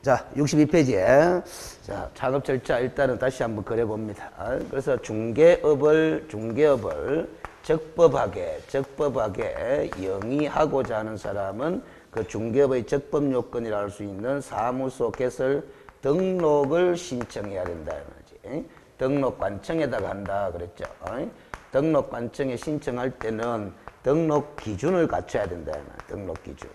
자, 62페이지에 자, 작업 절차 일단은 다시 한번 그려봅니다. 그래서 중개업을 적법하게 영위하고자 하는 사람은 그 중개업의 적법 요건이라 할 수 있는 사무소 개설 등록을 신청해야 된다. 등록관청에다가 한다 그랬죠. 등록관청에 신청할 때는 등록 기준을 갖춰야 된다. 등록 기준.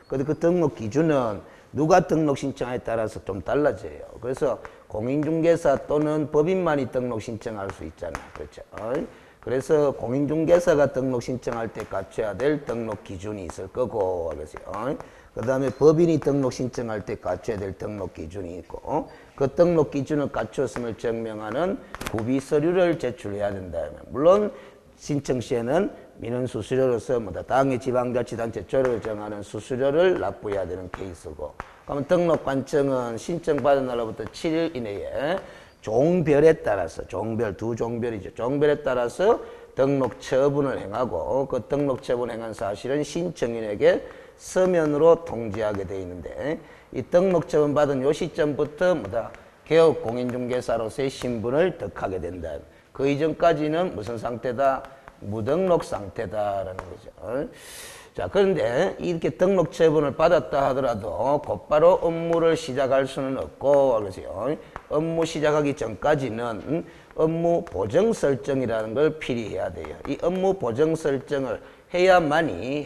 근데 그 등록 기준은 누가 등록 신청에 따라서 좀 달라져요. 그래서 공인중개사 또는 법인만이 등록 신청할 수 있잖아. 그렇죠. 그래서 공인중개사가 등록 신청할 때 갖춰야 될 등록 기준이 있을 거고, 그래서 그 다음에 법인이 등록 신청할 때 갖춰야 될 등록 기준이 있고, 그 등록 기준을 갖췄음을 증명하는 구비 서류를 제출해야 된다. 물론 신청 시에는 민원 수수료로서 당의 지방자치단체 조례를 정하는 수수료를 납부해야 되는 케이스고, 그러면 등록관청은 신청받은 날로부터 7일 이내에 종별에 따라서, 두 종별이죠. 종별에 따라서 등록 처분을 행하고, 그 등록 처분 행한 사실은 신청인에게 서면으로 통지하게 되어 있는데, 이 등록 처분 받은 요 시점부터 개업 공인중개사로서의 신분을 득하게 된다. 그 이전까지는 무슨 상태다? 무등록 상태다라는 거죠. 자, 그런데 이렇게 등록 처분을 받았다 하더라도 곧바로 업무를 시작할 수는 없고, 그러세요. 업무 시작하기 전까지는 업무 보정 설정이라는 걸 필히 해야 돼요. 이 업무 보정 설정을 해야만이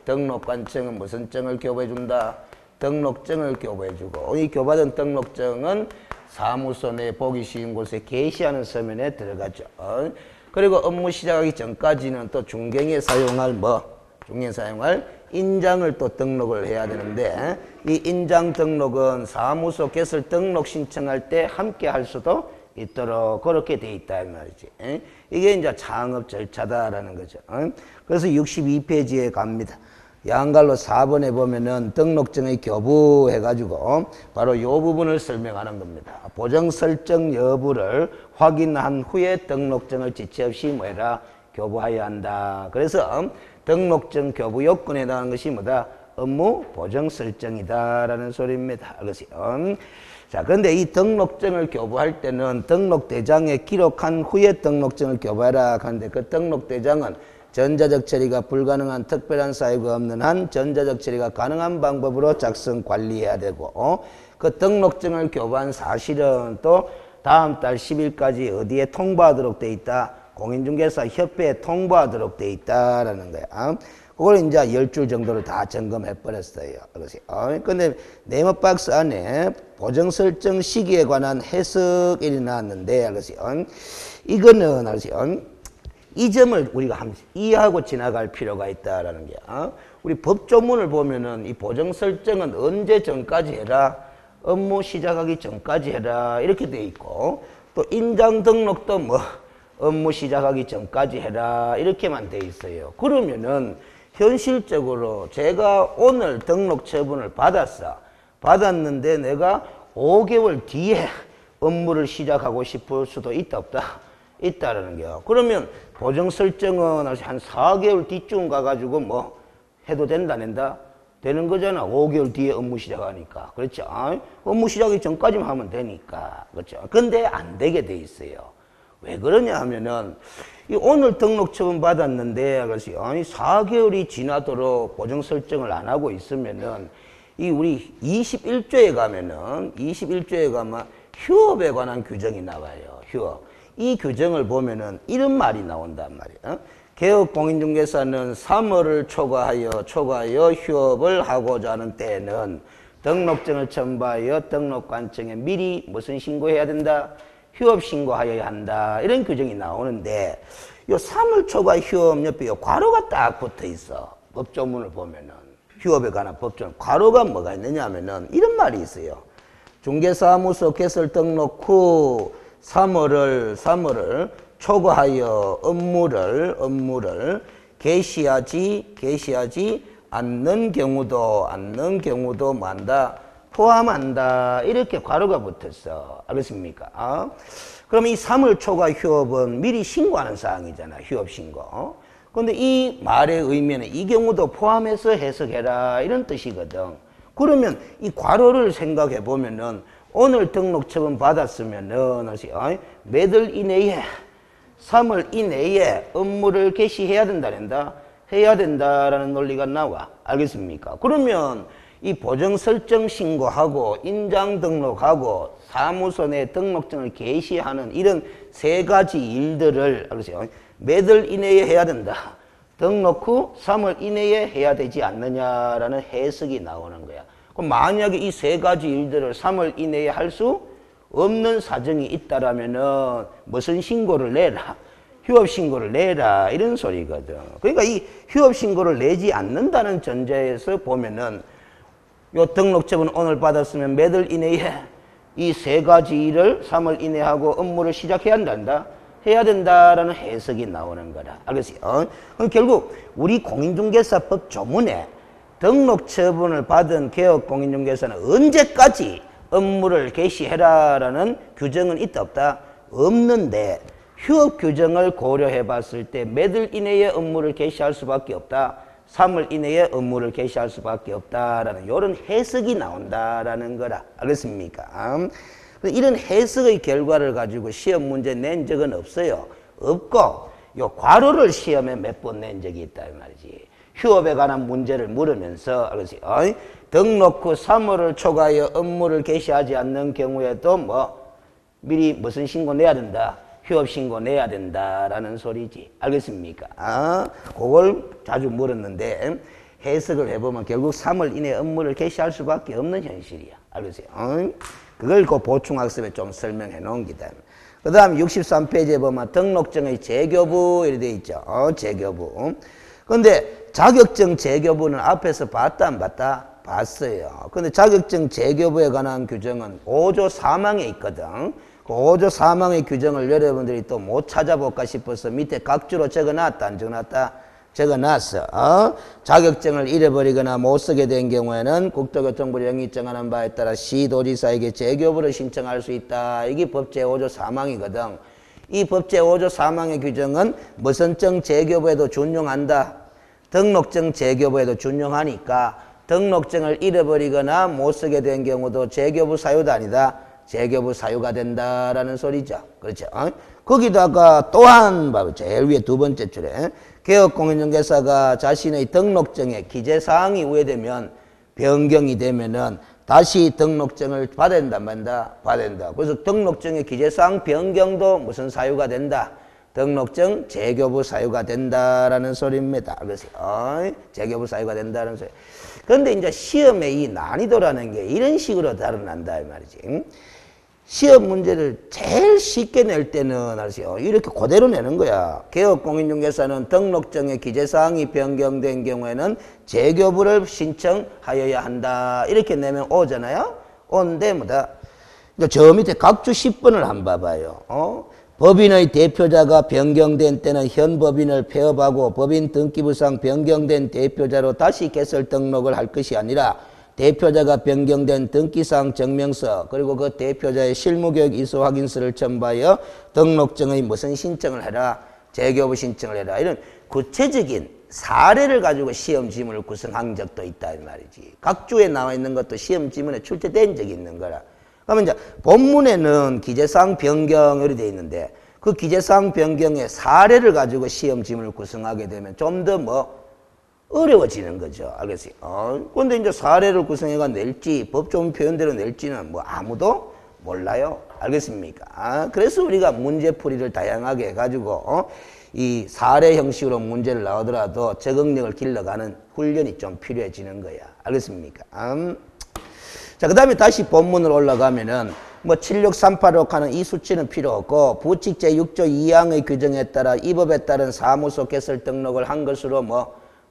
등록관청은 무슨 증을 교부해 준다? 등록증을 교부해 주고, 이 교부받은 등록증은 사무소 내 보기 쉬운 곳에 게시하는 서면에 들어가죠. 그리고 업무 시작하기 전까지는 또 중개에 사용할 인장을 또 등록을 해야 되는데, 이 인장 등록은 사무소 개설 등록 신청할 때 함께 할 수도 있도록 그렇게 돼 있다 이 말이지. 이게 이제 창업 절차다라는 거죠. 그래서 62페이지에 갑니다. 양갈로 4번에 보면은 등록증의 교부 해가지고 바로 이 부분을 설명하는 겁니다. 보정 설정 여부를 확인한 후에 등록증을 지체 없이 뭐해라? 교부하여야 한다. 그래서 등록증 교부 요건에 해당하는 것이 뭐다? 업무 보정 설정이다라는 소리입니다. 그것이. 자, 그런데 이 등록증을 교부할 때는 등록대장에 기록한 후에 등록증을 교부하라 하는데, 그 등록대장은 전자적 처리가 불가능한 특별한 사유가 없는 한 전자적 처리가 가능한 방법으로 작성 관리해야 되고, 그 등록증을 교부한 사실은 또 다음 달 10일까지 어디에 통보하도록 돼 있다? 공인중개사 협회에 통보하도록 돼 있다라는 거야. 그걸 이제 10줄 정도를 다 점검해 버렸어요. 근데 네모 박스 안에 보정 설정 시기에 관한 해석이 나왔는데, 이거는 이 점을 우리가 이해하고 지나갈 필요가 있다라는 게, 우리 법조문을 보면은 이 보정 설정은 언제 전까지 해라? 업무 시작하기 전까지 해라. 이렇게 돼 있고, 또 인장 등록도 업무 시작하기 전까지 해라. 이렇게만 돼 있어요. 그러면은 현실적으로 제가 오늘 등록 처분을 받았는데 내가 5개월 뒤에 업무를 시작하고 싶을 수도 있다 없다? 있다라는 게요. 그러면 보정 설정은 한 4개월 뒤쯤 가가지고 해도 된다 낸다? 되는 거잖아. 5개월 뒤에 업무 시작하니까. 그렇죠? 업무 시작하기 전까지만 하면 되니까. 그렇죠? 근데 안 되게 돼 있어요. 왜 그러냐 하면은, 오늘 등록 처분 받았는데, 그래서 4개월이 지나도록 보정 설정을 안 하고 있으면은, 우리 21조에 가면 휴업에 관한 규정이 나와요. 휴업. 이 규정을 보면은 이런 말이 나온단 말이에요. 개업 공인중개사는 3월을 초과하여 휴업을 하고자 하는 때에는 등록증을 첨부하여 등록관청에 미리 무슨 신고해야 된다? 휴업 신고하여야 한다. 이런 규정이 나오는데, 요 3월 초과 휴업 옆에 요 괄호가 딱 붙어 있어. 법조문을 보면은. 휴업에 관한 법조문. 괄호가 뭐가 있느냐 하면은 이런 말이 있어요. 중개사무소 개설 등록 후 3월을 초과하여 업무를 개시하지 않는 경우도 뭐한다? 포함한다. 이렇게 괄호가 붙었어. 알겠습니까? 그럼 이 3월 초과 휴업은 미리 신고하는 사항이잖아. 휴업 신고. 그런데 이 말의 의미는 이 경우도 포함해서 해석해라. 이런 뜻이거든. 그러면 이 괄호를 생각해 보면은 오늘 등록처분 받았으면은 몇월 이내에 3월 이내에 업무를 개시해야 된다는다. 해야 된다라는 논리가 나와. 알겠습니까? 그러면 이 보정 설정 신고하고 인장 등록하고 사무소 내 등록증을 개시하는 이런 세 가지 일들을 몇월 이내에 해야 된다. 등록 후 3월 이내에 해야 되지 않느냐라는 해석이 나오는 거야. 그럼 만약에 이 세 가지 일들을 3월 이내에 할 수 없는 사정이 있다라면은 무슨 신고를 내라. 휴업신고를 내라. 이런 소리거든. 그러니까 이 휴업신고를 내지 않는다는 전제에서 보면은 요 등록처분 오늘 받았으면 몇월 이내에 이 세 가지 일을 3월 이내에 하고 업무를 시작해야 한다. 해야 된다라는 해석이 나오는 거라. 알겠어요? 그럼 결국 우리 공인중개사법 조문에 등록처분을 받은 개업공인중개사는 언제까지 업무를 개시해라라는 규정은 있다 없다? 없는데 휴업 규정을 고려해 봤을 때 몇월 이내에 업무를 개시할 수밖에 없다. 3월 이내에 업무를 개시할 수밖에 없다라는 이런 해석이 나온다라는 거라. 알겠습니까? 이런 해석의 결과를 가지고 시험 문제 낸 적은 없어요. 없고 요 괄호를 시험에 몇 번 낸 적이 있다 이 말이지. 휴업에 관한 문제를 물으면서 등록 후 3월을 초과하여 업무를 개시하지 않는 경우에도 미리 무슨 신고 내야 된다. 휴업 신고 내야 된다라는 소리지. 알겠습니까? 그걸 자주 물었는데 해석을 해보면 결국 3월 이내 업무를 개시할 수밖에 없는 현실이야. 알겠어요? 그걸 그 보충학습에 좀 설명해 놓은 기다. 그 다음 63페이지에 보면 등록증의 재교부 이렇게 돼 있죠. 재교부. 근데 자격증 재교부는 앞에서 봤다 안 봤다? 봤어요. 근데 자격증 재교부에 관한 규정은 5조 4망에 있거든. 그 5조 4망의 규정을 여러분들이 또 못 찾아볼까 싶어서 밑에 각주로 적어놨다 안 적어놨다? 적어놨어. 자격증을 잃어버리거나 못 쓰게 된 경우에는 국토교통부를 영리정하는 바에 따라 시도지사에게 재교부를 신청할 수 있다. 이게 법 제5조 4망이거든. 이 법 제5조 4망의 규정은 무슨 증 재교부에도 준용한다. 등록증 재교부에도 준용하니까 등록증을 잃어버리거나 못 쓰게 된 경우도 재교부 사유도 아니다. 재교부 사유가 된다라는 소리죠. 그렇죠? 거기다가 또한 제일 위에 두 번째 줄에 개업공인중개사가 자신의 등록증에 기재사항이 우회되면 변경이 되면은 다시 등록증을 받아야 된다 말다 받아야 된다. 그래서 등록증의 기재사항 변경도 무슨 사유가 된다. 등록증 재교부 사유가 된다라는 소리입니다. 그래서 재교부 사유가 된다는 소리. 그런데 이제 시험의 이 난이도라는 게 이런 식으로 드러난다 이 말이지. 시험 문제를 제일 쉽게 낼 때는 이렇게 그대로 내는 거야. 개업공인중개사는 등록증의 기재사항이 변경된 경우에는 재교부를 신청하여야 한다. 이렇게 내면 오잖아요. 오는데 저 밑에 각주 10번을 한번 봐봐요. 법인의 대표자가 변경된 때는 현 법인을 폐업하고 법인 등기부상 변경된 대표자로 다시 개설 등록을 할 것이 아니라 대표자가 변경된 등기사항 증명서 그리고 그 대표자의 실무교육 이수 확인서를 첨부하여 등록증의 무슨 신청을 해라. 재교부 신청을 해라. 이런 구체적인 사례를 가지고 시험 지문을 구성한 적도 있다 이 말이지. 각주에 나와 있는 것도 시험 지문에 출제된 적이 있는 거라. 그러면 이제 본문에는 기재사항 변경이 되어 있는데 그 기재사항 변경의 사례를 가지고 시험 지문을 구성하게 되면 좀 더 어려워지는 거죠. 알겠어요? 그런데 이제 사례를 구성해가 낼지 법조문 표현대로 낼지는 아무도 몰라요. 알겠습니까? 그래서 우리가 문제풀이를 다양하게 해가지고 이 사례 형식으로 문제를 나오더라도 적응력을 길러가는 훈련이 좀 필요해지는 거야. 알겠습니까? 자, 그 다음에 다시 본문으로 올라가면은 7638로 하는 이 수치는 필요 없고 부칙 제6조 2항의 규정에 따라 이 법에 따른 사무소 개설 등록을 한 것으로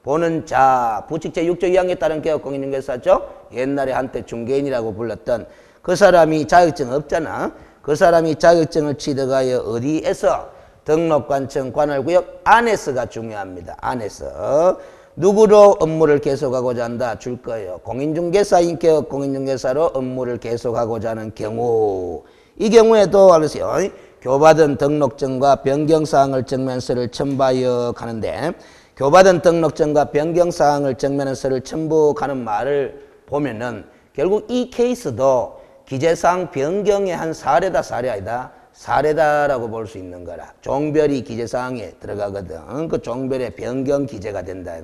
보는 자, 부칙 제6조 2항에 따른 개업공인중개사죠. 옛날에 한때 중개인이라고 불렀던 그 사람이 자격증 없잖아. 그 사람이 자격증을 취득하여 어디에서 등록관청 관할구역 안에서가 중요합니다. 안에서 누구로 업무를 계속하고자 한다 줄 거예요. 공인중개사인 개업공인중개사로 업무를 계속하고자 하는 경우 이 경우에도 알겠어요. 교받은 등록증과 변경사항을 증명서를 첨부하여 가는데 교받은 등록증과 변경사항을 증명서를 첨부하는 말을 보면은 결국 이 케이스도 기재사항 변경의 한 사례다, 사례 아니다. 사례다라고 볼 수 있는 거라. 종별이 기재사항에 들어가거든. 그 종별의 변경 기재가 된다.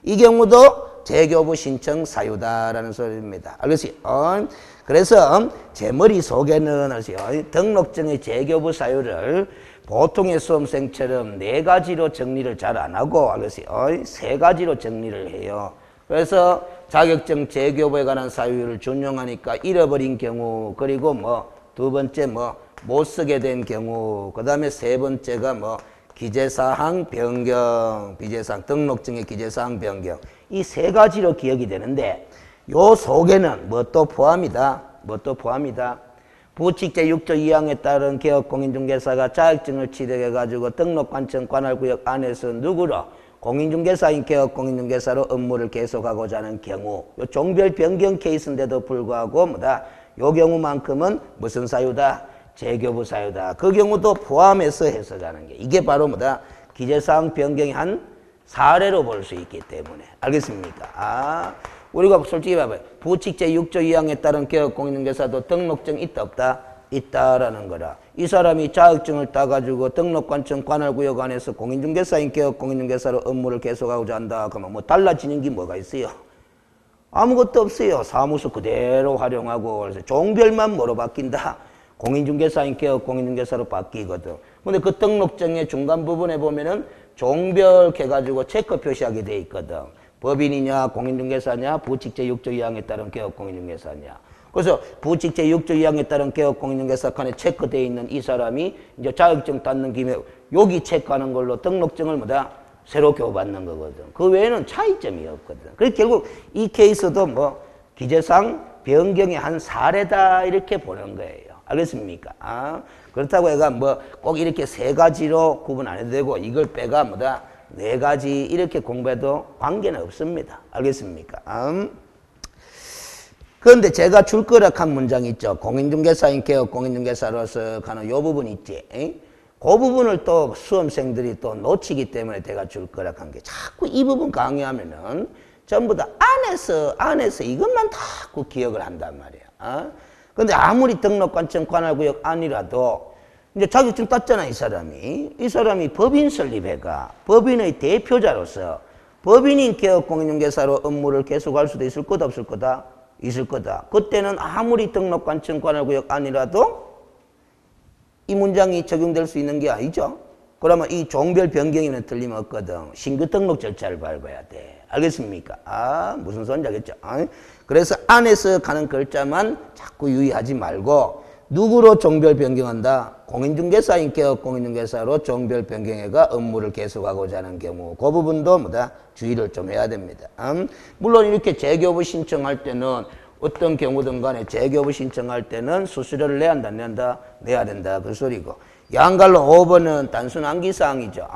이 경우도 재교부 신청 사유다라는 소리입니다. 알겠어요? 그래서 제 머릿속에는 등록증의 재교부 사유를 보통의 수험생처럼 4가지로 정리를 잘 안 하고 알겠어요? 3가지로 정리를 해요. 그래서 자격증 재교부에 관한 사유를 준용하니까 잃어버린 경우, 그리고 두 번째 못 쓰게 된 경우, 그 다음에 세 번째가 기재사항 변경, 비재사항, 등록증의 기재사항 변경. 이 3가지로 기억이 되는데, 요 속에는 또 포함이다. 부칙 제6조 2항에 따른 개업공인중개사가 자격증을 취득해가지고 등록관청 관할구역 안에서 누구로? 공인중개사인 개업공인중개사로 업무를 계속하고자 하는 경우, 요 종별 변경 케이스인데도 불구하고 요 경우만큼은 무슨 사유다? 재교부 사유다. 그 경우도 포함해서 해석하는 게 이게 바로 기재사항 변경의 한 사례로 볼 수 있기 때문에. 알겠습니까? 우리가 솔직히 봐봐요. 부칙 제6조 2항에 따른 개업공인중개사도 등록증 있다 없다? 있다라는 거라. 이 사람이 자격증을 따가지고 등록관청 관할구역 안에서 공인중개사인 개업공인중개사로 업무를 계속하고자 한다. 그러면 달라지는 게 뭐가 있어요? 아무것도 없어요. 사무소 그대로 활용하고 그래서 종별만 뭐로 바뀐다? 공인중개사인 개업공인중개사로 바뀌거든. 근데 그 등록증의 중간 부분에 보면은 종별 해가지고 체크 표시하게 돼 있거든. 법인이냐 공인중개사냐 부칙 제6조 2항에 따른 개업공인중개사냐. 그래서 부칙 제6조 2항에 따른 개업공인중개사 칸에 체크되어 있는 이 사람이 이제 자격증 땄는 김에 여기 체크하는 걸로 등록증을 새로 교부받는 거거든. 그 외에는 차이점이 없거든. 그래서 결국 이 케이스도 기재사항 변경의 한 사례다 이렇게 보는 거예요. 알겠습니까? 그렇다고 해가 꼭 이렇게 3가지로 구분 안 해도 되고 이걸 빼가 4가지 이렇게 공부해도 관계는 없습니다. 알겠습니까? 그런데 제가 줄 거락한 문장 있죠. 공인중개사인 개업공인중개사로서 가는 요 부분 있지. 그 부분을 또 수험생들이 또 놓치기 때문에 제가 줄 거락한 게 자꾸 이 부분 강의하면은 전부 다 안에서 이것만 자꾸 기억을 한단 말이야. 근데 아무리 등록관청 관할구역 아니라도 이제 자격증 땄잖아, 이 사람이 법인 설립해가 법인의 대표자로서 법인인 개업공인중개사로 업무를 계속할 수도 있을 거다, 없을 거다? 있을 거다. 그때는 아무리 등록관청 관할구역 아니라도 이 문장이 적용될 수 있는 게 아니죠. 그러면 이 종별 변경에는 틀림없거든. 신규 등록 절차를 밟아야 돼. 알겠습니까? 무슨 소리인지 알겠죠? 그래서 안에서 가는 글자만 자꾸 유의하지 말고 누구로 종별 변경한다? 공인중개사인 개업공인중개사로 종별 변경해가 업무를 계속하고자 하는 경우 그 부분도 주의를 좀 해야 됩니다. 물론 이렇게 재교부 신청할 때는 어떤 경우든 간에 재교부 신청할 때는 수수료를 내야 한다, 안 내야 내야 된다 그 소리고 양갈로 5번은 단순 암기사항이죠.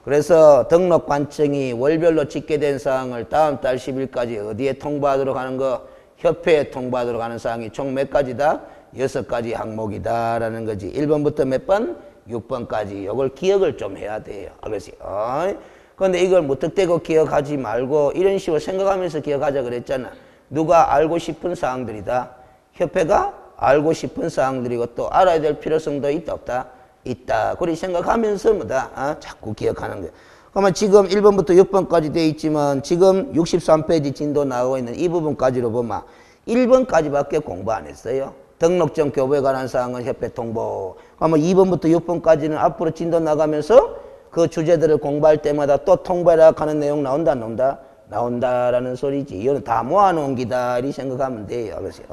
그래서 등록관청이 월별로 집계된 사항을 다음 달 10일까지 어디에 통보하도록 하는 거? 협회에 통보하도록 하는 사항이 총 몇 가지다? 6가지 항목이다라는 거지. 1번부터 몇 번? 6번까지. 이걸 기억을 좀 해야 돼요. 알겠어요? 그런데 이걸 무턱대고 기억하지 말고 이런 식으로 생각하면서 기억하자 그랬잖아. 누가 알고 싶은 사항들이다. 협회가 알고 싶은 사항들이고 또 알아야 될 필요성도 있다 없다? 있다. 그리 생각하면서 자꾸 기억하는 거야. 그러면 지금 1번부터 6번까지 되어 있지만 지금 63페이지 진도 나오고 있는 이 부분까지로 보면 1번까지밖에 공부 안 했어요. 등록증 교부에 관한 사항은 협회 통보. 그러면 2번부터 6번까지는 앞으로 진도 나가면서 그 주제들을 공부할 때마다 또 통보해라 하는 내용 나온다 안 나온다? 나온다라는 소리지. 이거는 다 모아놓은 기다 이 생각하면 돼요. 그래서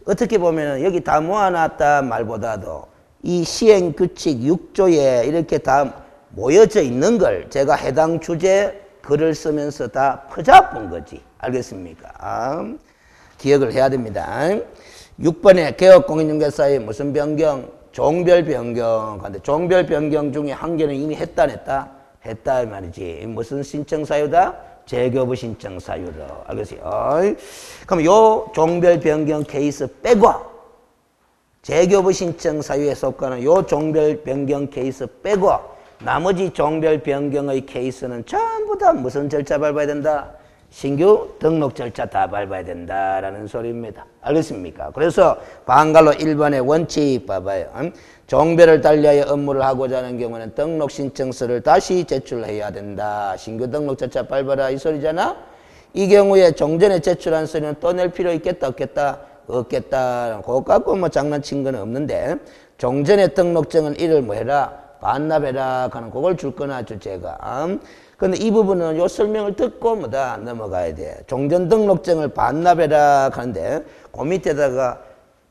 어떻게 보면 여기 다 모아놨다 말보다도 이 시행규칙 6조에 이렇게 다 모여져 있는 걸 제가 해당 주제 글을 쓰면서 다 퍼잡은 거지. 알겠습니까? 기억을 해야 됩니다. 6번에 개업공인중개사의 무슨 변경? 종별 변경. 근데 종별 변경 중에 한 개는 이미 했다 안 했다? 했다 이 말이지. 무슨 신청 사유다? 재교부 신청 사유로. 알겠어요? 그럼 요 종별 변경 케이스 빼고 재교부 신청 사유에 속하는 요 종별 변경 케이스 빼고 나머지 종별 변경의 케이스는 전부 다 무슨 절차 밟아야 된다? 신규 등록 절차 다 밟아야 된다라는 소리입니다. 알겠습니까? 그래서 방갈로 1번의 원칙 봐봐요. 종별을 달리하여 업무를 하고자 하는 경우는 등록 신청서를 다시 제출해야 된다. 신규 등록 절차 밟아라 이 소리잖아. 이 경우에 종전에 제출한 서류는 또 낼 필요 있겠다 없겠다? 없겠다. 그거 갖고 뭐 장난친 건 없는데 종전에 등록증은 이를 뭐 해라? 반납해라 하는 그걸 줄 거나 주제가. 근데 이 부분은 요 설명을 듣고 뭐다 넘어가야 돼. 종전 등록증을 반납해라 하는데 그 밑에다가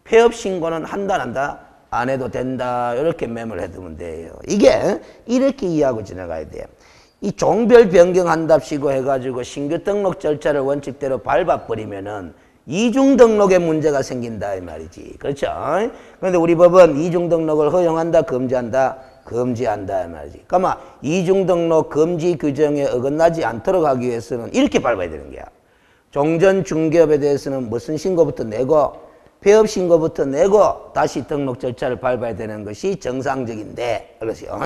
폐업 신고는 한다 안 한다? 안 해도 된다. 이렇게 메모를 해두면 돼요. 이게 이렇게 이해하고 지나가야 돼요. 이 종별 변경한답시고 해가지고 신규 등록 절차를 원칙대로 밟아버리면은 이중 등록에 문제가 생긴다 이 말이지. 그렇죠? 그런데 우리 법은 이중 등록을 허용한다 금지한다? 금지한다 이 말이지. 그러면 이중 등록 금지 규정에 어긋나지 않도록 하기 위해서는 이렇게 밟아야 되는 거야. 종전 중개업에 대해서는 무슨 신고부터 내고 폐업 신고부터 내고 다시 등록 절차를 밟아야 되는 것이 정상적인데, 그렇죠?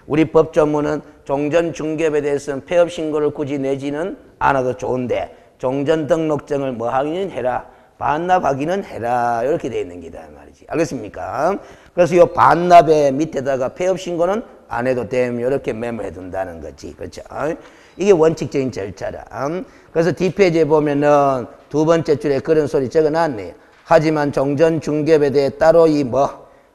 우리 법 전문은 종전 중개업에 대해서는 폐업 신고를 굳이 내지는 않아도 좋은데 종전 등록증을 뭐 하기는 해라, 반납하기는 해라, 이렇게 되어 있는 게다 말이지. 알겠습니까? 그래서 이 반납의 밑에다가 폐업 신고는 안 해도 됨, 이렇게 메모해 둔다는 거지. 그렇죠? 이게 원칙적인 절차라. 그래서 뒷페이지에 보면은 두 번째 줄에 그런 소리 적어 놨네요. 하지만 종전 중개업에 대해 따로 이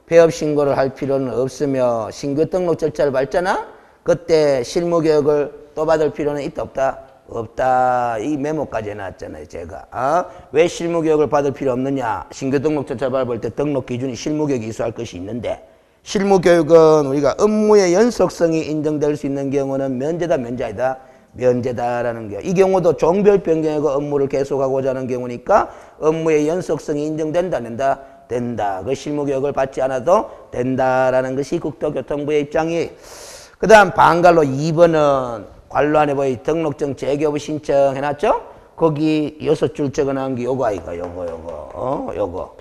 폐업 신고를 할 필요는 없으며 신규 등록 절차를 밟잖아? 그때 실무 교육을 또 받을 필요는 있다 없다? 없다. 이 메모까지 해놨잖아요, 제가. 왜 실무 교육을 받을 필요 없느냐? 신규 등록 절차 밟을 때 등록 기준이 실무 교육이 이수할 것이 있는데 실무 교육은 우리가 업무의 연속성이 인정될 수 있는 경우는 면제다, 면제 아니다? 면제다라는 게. 이 경우도 종별 변경하고 업무를 계속하고자 하는 경우니까 업무의 연속성이 인정된다, 안 된다? 된다. 그 실무 교육을 받지 않아도 된다라는 것이 국토교통부의 입장이. 그 다음 방갈로 2번은 관로안에 보이 등록증 재교부 신청해놨죠? 거기 6줄 적어놓은 게 요거 아이가, 요거.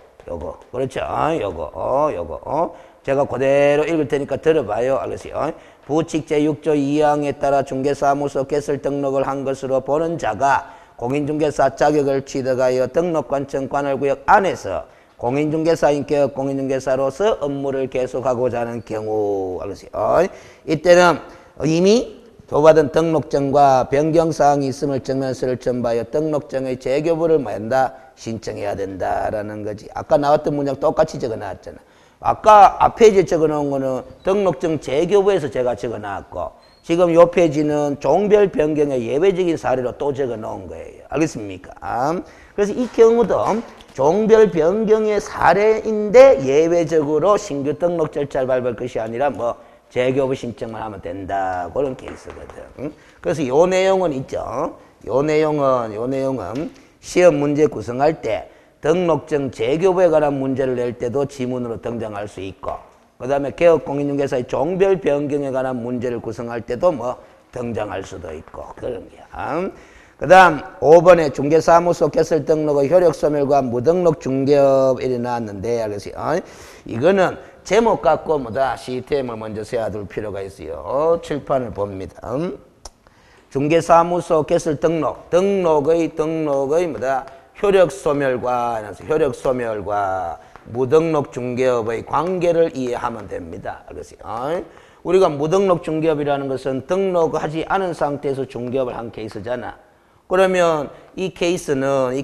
그렇죠? 요거. 제가 그대로 읽을 테니까 들어봐요. 알겠어요? 부칙 제6조 2항에 따라 중개사무소 개설 등록을 한 것으로 보는 자가 공인중개사 자격을 취득하여 등록관청 관할구역 안에서 공인중개사인 격 공인중개사로서 업무를 계속하고자 하는 경우. 알겠어요? 이때는 이미 도받은 등록증과 변경사항이 있음을 증명서를 첨부하여 등록증의 재교부를 한다? 신청해야 된다라는 거지. 아까 나왔던 문장 똑같이 적어놨잖아. 아까 앞 페이지에 적어놓은 거는 등록증 재교부에서 제가 적어놨고 지금 요 페이지는 종별 변경의 예외적인 사례로 또 적어놓은 거예요. 알겠습니까? 그래서 이 경우도 종별 변경의 사례인데 예외적으로 신규 등록 절차를 밟을 것이 아니라 재교부 신청만 하면 된다. 그런 케이스거든. 그래서 요 내용은 있죠. 요 내용은 시험 문제 구성할 때 등록증 재교부에 관한 문제를 낼 때도 지문으로 등장할 수 있고 그 다음에 개업공인중개사의 종별 변경에 관한 문제를 구성할 때도 등장할 수도 있고 그런 게야. 그 다음 5번에 중개사무소 개설 등록의 효력소멸과 무등록 중개업 이렇게 나왔는데 알겠어요? 이거는 제목 갖고 시스템을 먼저 세워둘 필요가 있어요. 칠판을 봅니다. 중개사무소 개설 등록의 효력소멸과 무등록 중개업의 관계를 이해하면 됩니다. 알겠어요? 우리가 무등록 중개업이라는 것은 등록하지 않은 상태에서 중개업을 한 케이스잖아. 그러면 이 케이스는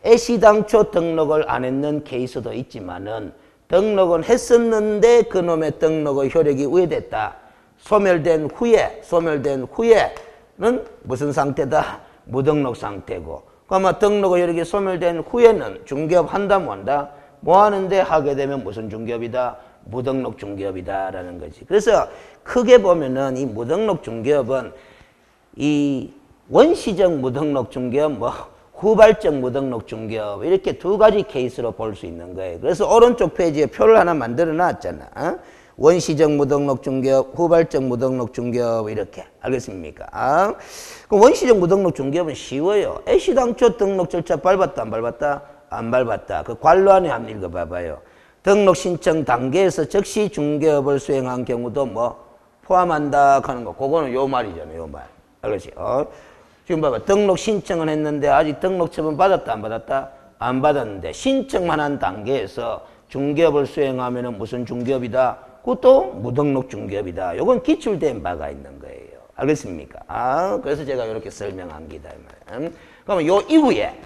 애시당초 등록을 안 했는 케이스도 있지만은 등록은 했었는데 그놈의 등록의 효력이 우회됐다. 소멸된 후에는 무슨 상태다? 무등록 상태고. 그러면 등록의 효력이 소멸된 후에는 중개업 한다 뭐 한다? 뭐 하는데 하게 되면 무슨 중개업이다? 무등록 중개업이다라는 거지. 그래서 크게 보면은 이 무등록 중개업은 이 원시적 무등록 중개업 후발적 무등록 중개업 이렇게 두 가지 케이스로 볼 수 있는 거예요. 그래서 오른쪽 페이지에 표를 하나 만들어 놨잖아. 원시적 무등록 중개업, 후발적 무등록 중개업 이렇게. 알겠습니까? 그럼 원시적 무등록 중개업은 쉬워요. 애시당초 등록 절차 밟았다 안 밟았다? 안 밟았다. 그 관로안에 한번 읽어봐봐요. 등록 신청 단계에서 즉시 중개업을 수행한 경우도 포함한다 하는 거. 그거는 요 말이잖아요. 요 말. 알겠지? 지금 봐봐. 등록 신청을 했는데 아직 등록처분 받았다 안 받았다? 안 받았는데 신청만 한 단계에서 중개업을 수행하면은 무슨 중개업이다? 그것도 무등록 중개업이다. 요건 기출된 바가 있는 거예요. 알겠습니까? 그래서 제가 이렇게 설명한 기다. 그러면 요 이후에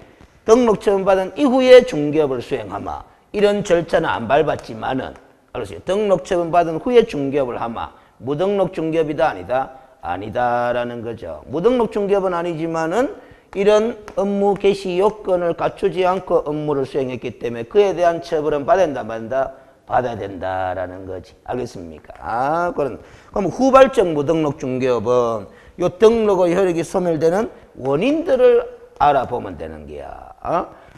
등록처분 받은 이후에 중개업을 수행하마. 이런 절차는 안 밟았지만은 알았어요. 등록처분 받은 후에 중개업을 하마. 무등록 중개업이다 아니다? 아니다라는 거죠. 무등록 중개업은 아니지만은 이런 업무 개시 요건을 갖추지 않고 업무를 수행했기 때문에 그에 대한 처벌은 받아야 된다 말한다? 받아야 된다라는 거지. 알겠습니까? 그럼 후발적 무등록 중개업은 요 등록의 효력이 소멸되는 원인들을 알아보면 되는 거야.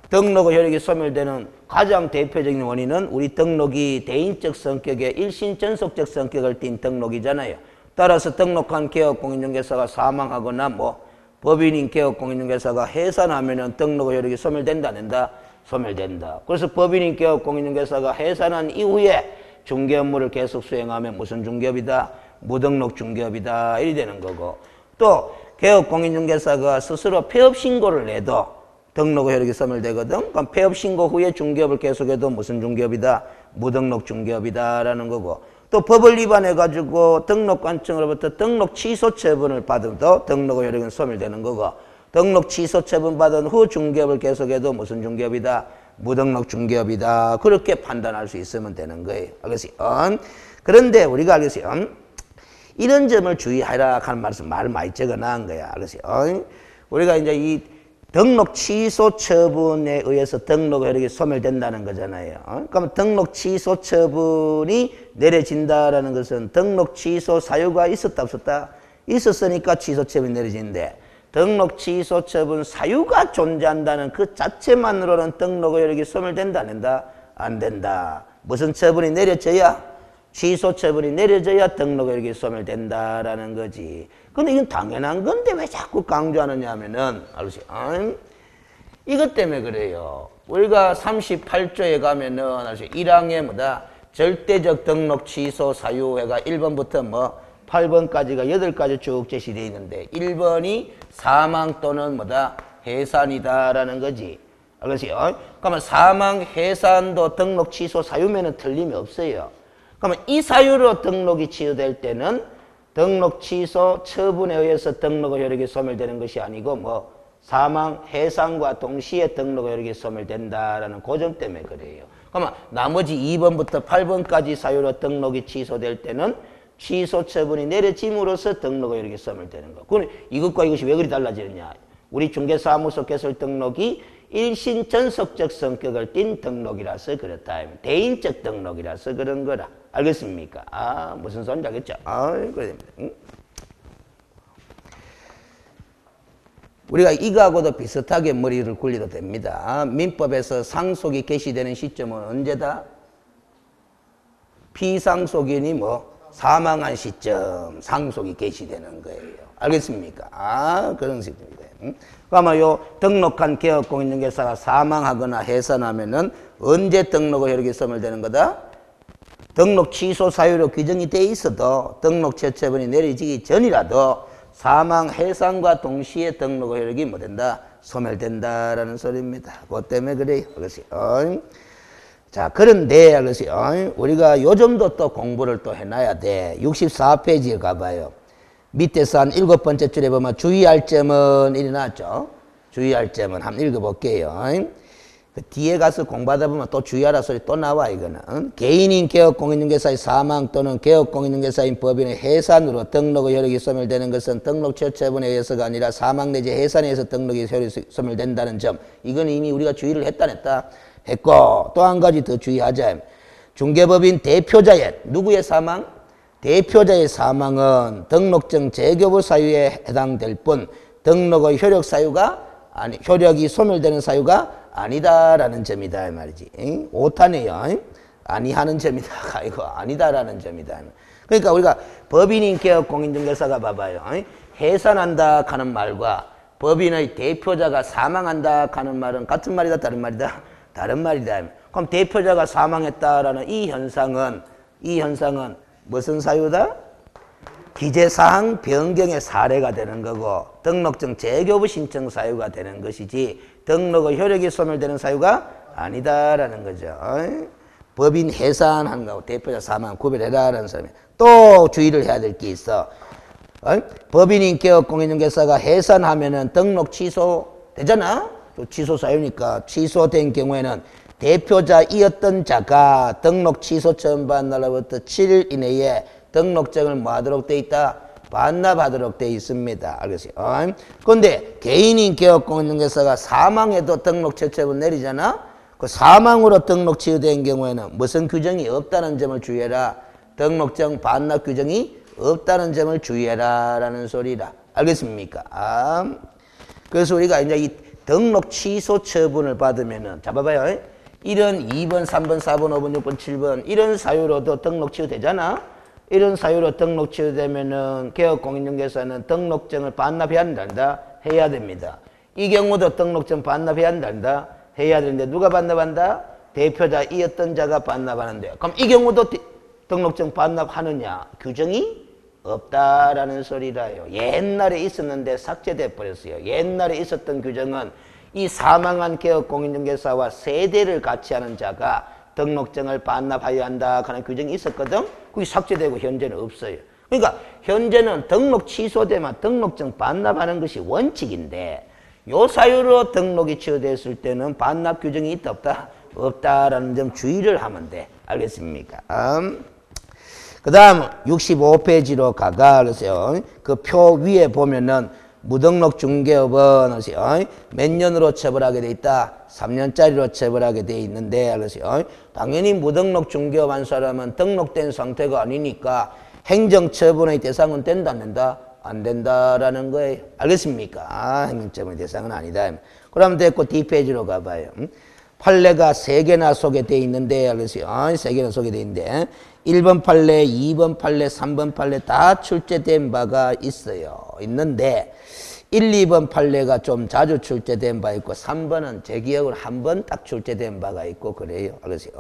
등록의 효력이 소멸되는 가장 대표적인 원인은 우리 등록이 대인적 성격의 일신전속적 성격을 띤 등록이잖아요. 따라서 등록한 개업공인중개사가 사망하거나 법인인 개업공인중개사가 해산하면은 등록의 효력이 소멸된다 안 된다? 소멸된다. 그래서 법인인 개업공인중개사가 해산한 이후에 중개 업무를 계속 수행하면 무슨 중개업이다? 무등록 중개업이다. 이리 되는 거고. 또 개업공인중개사가 스스로 폐업신고를 내도 등록의 효력이 소멸되거든. 그럼 폐업신고 후에 중개업을 계속해도 무슨 중개업이다? 무등록 중개업이다라는 거고. 또 법을 위반해가지고 등록관청으로부터 등록 취소 처분을 받아도 등록의 효력은 소멸되는 거고. 등록 취소 처분 받은 후 중개업을 계속해도 무슨 중개업이다? 무등록 중개업이다. 그렇게 판단할 수 있으면 되는 거예요. 알겠어요? 그런데 우리가 알겠어요? 이런 점을 주의하라 하는 말을 많이 적어놓은 거야. 알겠어요? 우리가 이제 이 등록 취소 처분에 의해서 등록 효력이 소멸된다는 거잖아요. 그러면 등록 취소 처분이 내려진다라는 것은 등록 취소 사유가 있었다 없었다? 있었으니까 취소 처분이 내려지는데 등록 취소 처분 사유가 존재한다는 그 자체만으로는 등록의 효력이 소멸된다 안 된다? 안 된다. 무슨 처분이 내려져야? 취소 처분이 내려져야 등록의 효력이 소멸된다라는 거지. 근데 이건 당연한 건데 왜 자꾸 강조하느냐 하면은 알으세요? 이것 때문에 그래요. 우리가 38조에 가면은 알으세요? 1항에 뭐다? 절대적 등록 취소 사유회가 1번부터 8번까지가 8가지 쭉 제시되어 있는데 1번이 사망 또는 뭐다? 해산이다라는 거지. 알겠어요? 그러면 사망, 해산도 등록 취소 사유면은 틀림이 없어요. 그러면 이 사유로 등록이 취소될 때는 등록 취소 처분에 의해서 등록의 효력이 소멸되는 것이 아니고 사망, 해산과 동시에 등록의 효력이 소멸된다라는 그 점 때문에 그래요. 그러면 나머지 2번부터 8번까지 사유로 등록이 취소될 때는 취소 처분이 내려짐으로써 등록의 효력이 소멸되는 거. 그럼 이것과 이것이 왜 그리 달라지느냐? 우리 중개사무소 개설 등록이 일신 전속적 성격을 띤 등록이라서 그렇다. 대인적 등록이라서 그런 거라. 알겠습니까? 무슨 소리인지 알겠죠? 그래. 우리가 이거하고도 비슷하게 머리를 굴려도 됩니다. 민법에서 상속이 개시되는 시점은 언제다? 피상속인이 사망한 시점 상속이 개시되는 거예요. 알겠습니까? 그런 식입니다. 그러면 요 등록한 개업공인중개사가 사망하거나 해산하면은 언제 등록의 효력이 소멸되는 거다? 등록 취소 사유로 규정이 돼 있어도 등록 처분이 내려지기 전이라도 사망, 해산과 동시에 등록의 효력이 뭐 된다? 소멸된다라는 소리입니다. 그것 때문에 그래요. 그것이요. 자, 그런데 그것이요. 우리가 요 정도 또 공부를 또 해놔야 돼. 64페이지에 가봐요. 밑에서 한 7번째 줄에 보면 주의할 점은 이리 나왔죠. 주의할 점은 한번 읽어볼게요. 그 뒤에 가서 공부하다 보면 또 주의하라 소리 또 나와 이거는. 개인인 개업공인중개사의 사망 또는 개업공인중개사인 법인의 해산으로 등록의 효력이 소멸되는 것은 등록 처분에 의해서가 아니라 사망 내지 해산에 의해서 등록의 효력이 소멸된다는 점. 이건 이미 우리가 주의를 했다 했고 또 한 가지 더 주의하자. 중개법인 대표자의 누구의 사망? 대표자의 사망은 등록증 재교부 사유에 해당될 뿐 등록의 효력 사유가 효력이 소멸되는 사유가 아니다라는 점이다 이 말이지. 오타네요. 아니하는 점이다. 이거 아니다라는 점이다. 그러니까 우리가 법인인 개업공인중개사가 봐봐요. 해산한다 하는 말과 법인의 대표자가 사망한다 하는 말은 같은 말이다 다른 말이다? 다른 말이다. 그럼 대표자가 사망했다라는 이 현상은 무슨 사유다? 기재사항 변경의 사례가 되는 거고 등록증 재교부 신청 사유가 되는 것이지 등록의 효력이 소멸되는 사유가 아니다라는 거죠. 법인 해산한 거하고 대표자 사망 구별해라라는 사람이 또 주의를 해야 될 게 있어. 법인인 개업 공인중개사가 해산하면은 등록 취소되잖아. 취소 사유니까 취소된 경우에는 대표자이었던 자가 등록 취소 처분받은 날로부터 7일 이내에 등록증을 뭐 하도록 돼 있다? 반납하도록 돼 있습니다. 알겠어요? 그런데 개인인 개업 공인중개사가 사망해도 등록 취소처분 내리잖아. 그 사망으로 등록 취소된 경우에는 무슨 규정이 없다는 점을 주의해라. 등록증 반납 규정이 없다는 점을 주의해라 라는 소리라. 알겠습니까? 그래서 우리가 이제 이 등록 취소 처분을 받으면은 잡아봐요. 1번, 2번, 3번, 4번, 5번, 6번, 7번 이런 사유로도 등록 취소되잖아. 이런 사유로 등록 취소되면은 개업 공인중개사는 등록증을 반납해야 한다. 해야 됩니다. 이 경우도 등록증 반납해야 한다. 해야 되는데 누가 반납한다? 대표자이었던 자가 반납하는데 그럼 이 경우도 등록증 반납하느냐? 규정이 없다라는 소리라요. 옛날에 있었는데 삭제돼 버렸어요. 옛날에 있었던 규정은 이 사망한 개업 공인중개사와 세대를 같이 하는 자가 등록증을 반납하여야 한다 하는 규정이 있었거든. 그게 삭제되고 현재는 없어요. 그러니까 현재는 등록 취소되면 등록증 반납하는 것이 원칙인데 요 사유로 등록이 취소됐을 때는 반납 규정이 있다 없다? 없다라는 점 주의를 하면 돼. 알겠습니까? 그 다음 65페이지로 가가 그러세요. 그 표 위에 보면은 무등록 중개업은 몇 년으로 처벌하게 돼 있다? 3년짜리로 처벌하게 돼 있는데 그러세요. 당연히 무등록 중개업 한 사람은 등록된 상태가 아니니까 행정처분의 대상은 된다 안 된다? 안 된다라는 거예요. 알겠습니까? 행정처분의 대상은 아니다. 그럼 됐고 D페이지로 가봐요. 판례가 3개나 소개되어 있는데 그러세요. 3개나 소개되어 있는데 1번 판례, 2번 판례, 3번 판례 다 출제된 바가 있어요. 있는데 1, 2번 판례가 좀 자주 출제된 바 있고 3번은 제 기억으로 한 번 딱 출제된 바가 있고 그래요. 그러세요.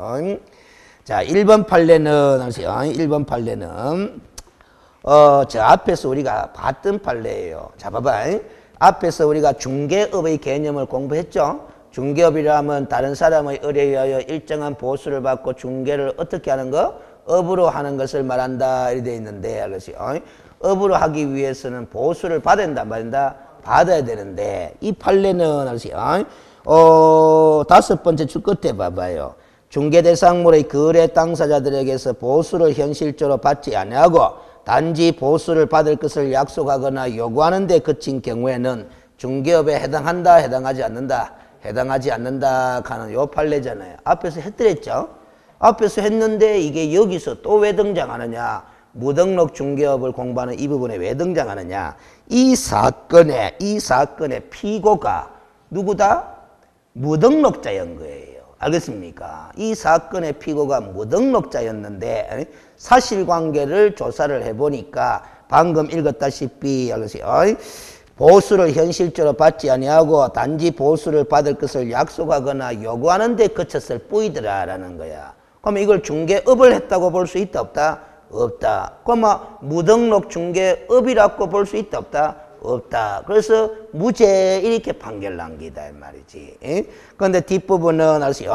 자, 1번 판례는 하세요. 1번 판례는 저 앞에서 우리가 봤던 판례예요. 자, 봐봐. 앞에서 우리가 중개업의 개념을 공부했죠. 중개업이라면 다른 사람의 의뢰에 의하여 일정한 보수를 받고 중개를 어떻게 하는 거? 업으로 하는 것을 말한다. 이렇게 되어 있는데, 알겠어요? 업으로 하기 위해서는 보수를 받아야 된다, 말한다? 받아야 되는데, 이 판례는, 알겠어요? 5번째 줄 끝에 봐봐요. 중개대상물의 거래 당사자들에게서 보수를 현실적으로 받지 아니하고 단지 보수를 받을 것을 약속하거나 요구하는 데 그친 경우에는 중개업에 해당한다, 해당하지 않는다? 해당하지 않는다 하는 요 판례잖아요. 앞에서 했더랬죠? 앞에서 했는데 이게 여기서 또 왜 등장하느냐? 무등록 중개업을 공부하는 이 부분에 왜 등장하느냐? 이 사건의 피고가 누구다? 무등록자인 거예요. 알겠습니까? 이 사건의 피고가 무등록자였는데 사실관계를 조사를 해보니까 방금 읽었다시피 알겠어요? 보수를 현실적으로 받지 아니하고 단지 보수를 받을 것을 약속하거나 요구하는 데 그쳤을 뿐이더라라는 거야. 그럼 이걸 중개업을 했다고 볼 수 있다 없다? 없다. 그럼 무등록 중개업이라고 볼 수 있다 없다? 없다. 그래서 무죄 이렇게 판결 남기다 이 말이지. 그런데 뒷부분은 아시죠?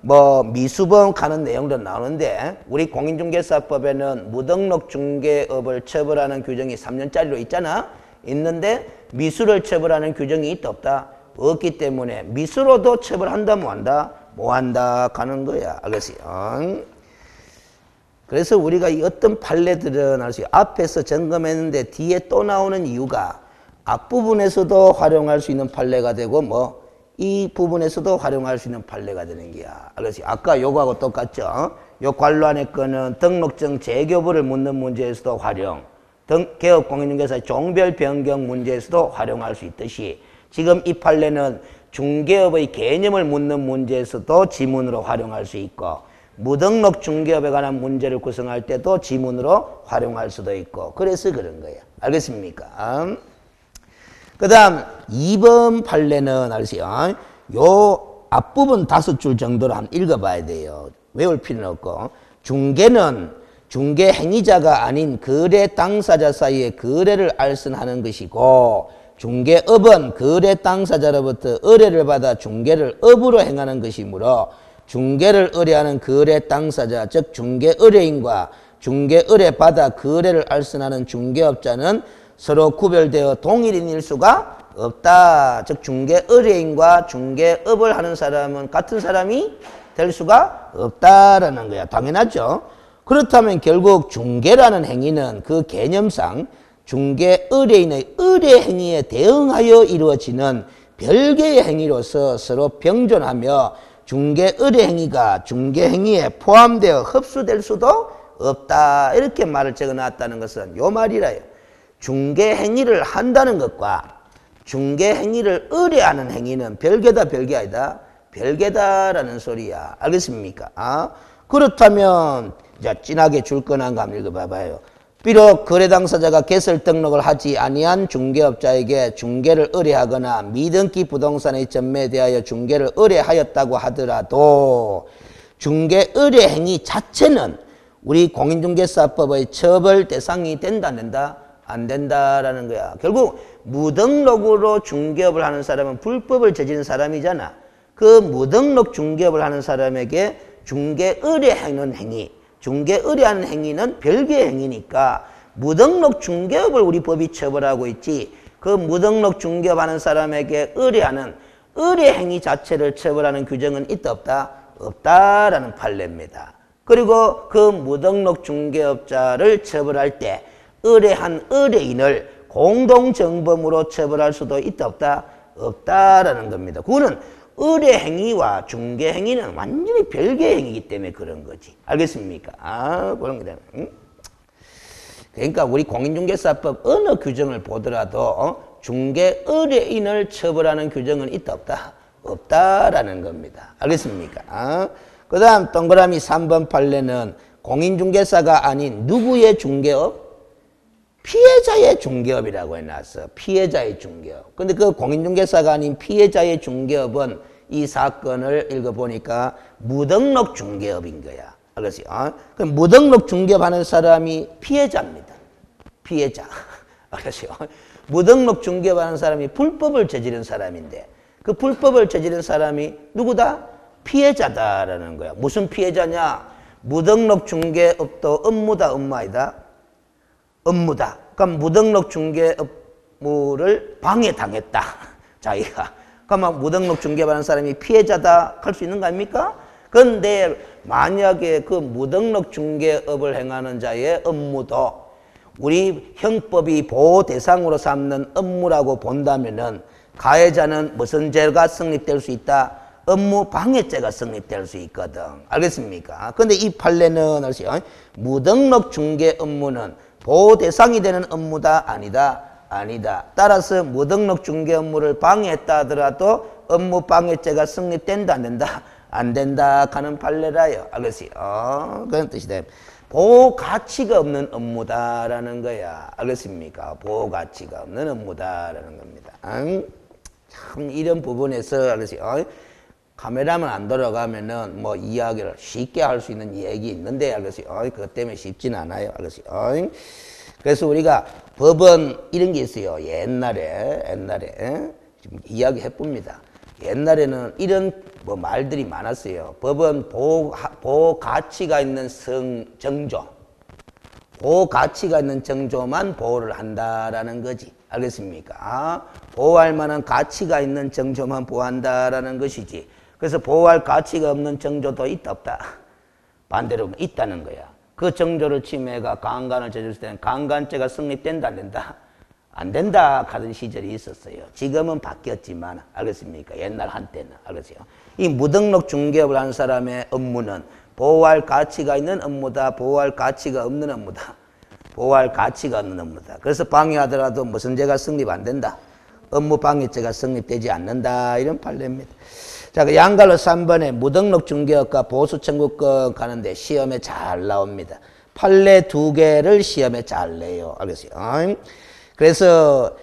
뭐 미수범 가는 내용도 나오는데 우리 공인중개사법에는 무등록 중개업을 처벌하는 규정이 3년짜리로 있잖아. 있는데 미수를 처벌하는 규정이 있다 없다? 없기 때문에 미수로도 처벌한다 뭐 한다? 뭐 한다 가는 거야. 알겠어요? 그래서 우리가 이 어떤 판례들은 알았어요. 앞에서 점검했는데 뒤에 또 나오는 이유가 앞부분에서도 활용할 수 있는 판례가 되고 뭐 이 부분에서도 활용할 수 있는 판례가 되는 거야. 알겠어요? 아까 요거하고 똑같죠? 요 관로안의 거는 등록증 재교부를 묻는 문제에서도 활용, 개업공인중개사의 종별 변경 문제에서도 활용할 수 있듯이 지금 이 판례는 중개업의 개념을 묻는 문제에서도 지문으로 활용할 수 있고 무등록 중개업에 관한 문제를 구성할 때도 지문으로 활용할 수도 있고 그래서 그런 거예요. 알겠습니까? 그 다음 2번 판례는 알으세요. 요 앞부분 5줄 정도로 한번 읽어봐야 돼요. 외울 필요는 없고 중개는 중개 행위자가 아닌 거래 당사자 사이의 거래를 알선하는 것이고, 중개업은 거래 당사자로부터 의뢰를 받아 중개를 업으로 행하는 것이므로 중개를 의뢰하는 거래 당사자, 즉 중개 의뢰인과 중개 의뢰 받아 거래를 알선하는 중개업자는 서로 구별되어 동일인일 수가 없다. 즉 중개 의뢰인과 중개업을 하는 사람은 같은 사람이 될 수가 없다라는 거야. 당연하죠. 그렇다면 결국 중개라는 행위는 그 개념상 중개 의뢰인의 의뢰 행위에 대응하여 이루어지는 별개의 행위로서 서로 병존하며 중개 의뢰 행위가 중개 행위에 포함되어 흡수될 수도 없다. 이렇게 말을 적어놨다는 것은 요 말이라요. 중개 행위를 한다는 것과 중개 행위를 의뢰하는 행위는 별개다, 별개 아니다. 별개다라는 소리야. 알겠습니까? 아? 그렇다면 자, 진하게 줄건한 거 한번 읽어봐봐요. 비록 거래 당사자가 개설 등록을 하지 아니한 중개업자에게 중개를 의뢰하거나 미등기 부동산의 전매에 대하여 중개를 의뢰하였다고 하더라도 중개 의뢰 행위 자체는 우리 공인중개사법의 처벌 대상이 된다, 안 된다? 안 된다라는 거야. 결국 무등록으로 중개업을 하는 사람은 불법을 저지른 사람이잖아. 그 무등록 중개업을 하는 사람에게 중개 의뢰하는 행위, 중개 의뢰하는 행위는 별개의 행위니까 무등록 중개업을 우리 법이 처벌하고 있지, 그 무등록 중개업하는 사람에게 의뢰하는 의뢰 행위 자체를 처벌하는 규정은 있다, 없다? 없다라는 판례입니다. 그리고 그 무등록 중개업자를 처벌할 때 의뢰한 의뢰인을 공동정범으로 처벌할 수도 있다, 없다? 없다라는 겁니다. 그거는 의뢰 행위와 중개 행위는 완전히 별개의 행위이기 때문에 그런 거지. 알겠습니까? 아, 그런 거다. 응? 그러니까 우리 공인중개사법 어느 규정을 보더라도 중개 의뢰인을 처벌하는 규정은 있다, 없다? 없다라는 겁니다. 알겠습니까? 아? 그 다음 동그라미 3번 판례는 공인중개사가 아닌 누구의 중개업? 피해자의 중개업이라고 해놨어. 피해자의 중개업. 근데 그 공인중개사가 아닌 피해자의 중개업은 이 사건을 읽어보니까 무등록 중개업인 거야. 알겠어요? 그럼 무등록 중개업하는 사람이 피해자입니다. 피해자. 알겠어요? 무등록 중개업하는 사람이 불법을 저지른 사람인데 그 불법을 저지른 사람이 누구다? 피해자다라는 거야. 무슨 피해자냐? 무등록 중개업도 업무다, 업무 아니다? 업무다. 그럼 무등록 중개 업무를 방해당했다. 자기가. 그러면 무등록 중개하는 사람이 피해자다 할 수 있는 거 아닙니까? 그런데 만약에 그 무등록 중개업을 행하는 자의 업무도 우리 형법이 보호 대상으로 삼는 업무라고 본다면은 가해자는 무슨 죄가 성립될 수 있다? 업무 방해죄가 성립될 수 있거든. 알겠습니까? 그런데 이 판례는 무등록 중개 업무는 보호 대상이 되는 업무다, 아니다? 아니다. 따라서 무등록 중개 업무를 방해했다 하더라도 업무 방해죄가 성립된다, 안 된다? 안 된다 하는 판례라요. 알겠어요? 그런 뜻이 돼. 보호 가치가 없는 업무다라는 거야. 알겠습니까? 보호 가치가 없는 업무다라는 겁니다. 참 이런 부분에서 알겠어요? 카메라만 안 돌아가면은 뭐 이야기를 쉽게 할 수 있는 얘기 있는데 알겠어요? 그것 때문에 쉽진 않아요. 알겠어요? 그래서 우리가 법은 이런 게 있어요. 옛날에 좀 이야기 해봅니다. 옛날에는 이런 뭐 말들이 많았어요. 법은 보호 가치가 있는 정조, 보호 가치가 있는 정조만 보호를 한다라는 거지. 알겠습니까? 보호할 만한 가치가 있는 정조만 보호한다라는 것이지. 그래서 보호할 가치가 없는 정조도 있다, 없다? 반대로 있다는 거야. 그 정조를 침해가 강간을 저질렀을 때는 강간죄가 성립된다, 안 된다? 안 된다 하던 시절이 있었어요. 지금은 바뀌었지만, 알겠습니까? 옛날 한때는, 알겠어요? 이 무등록 중개업을 하는 사람의 업무는 보호할 가치가 있는 업무다, 보호할 가치가 없는 업무다. 보호할 가치가 없는 업무다. 그래서 방해하더라도 무슨 죄가 성립 안 된다? 업무 방해죄가 성립되지 않는다. 이런 판례입니다. 자, 그 양갈로 3번에 무등록 중개업과 보수 청구권 가는데 시험에 잘 나옵니다. 판례 2개를 시험에 잘 내요. 알겠어요? 그래서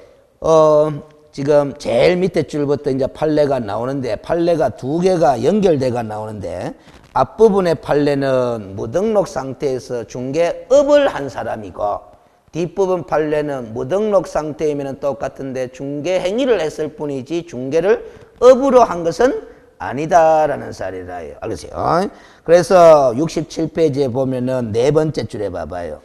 지금 제일 밑에 줄부터 이제 판례가 나오는데 판례가 두 개가 연결돼가 나오는데 앞부분의 판례는 무등록 상태에서 중개업을 한 사람이고 뒷부분 판례는 무등록 상태이면 똑같은데 중개 행위를 했을 뿐이지 중개를 업으로 한 것은 아니다라는 사례라요. 알겠어요? 그래서 67페이지에 보면은 네 번째 줄에 봐봐요.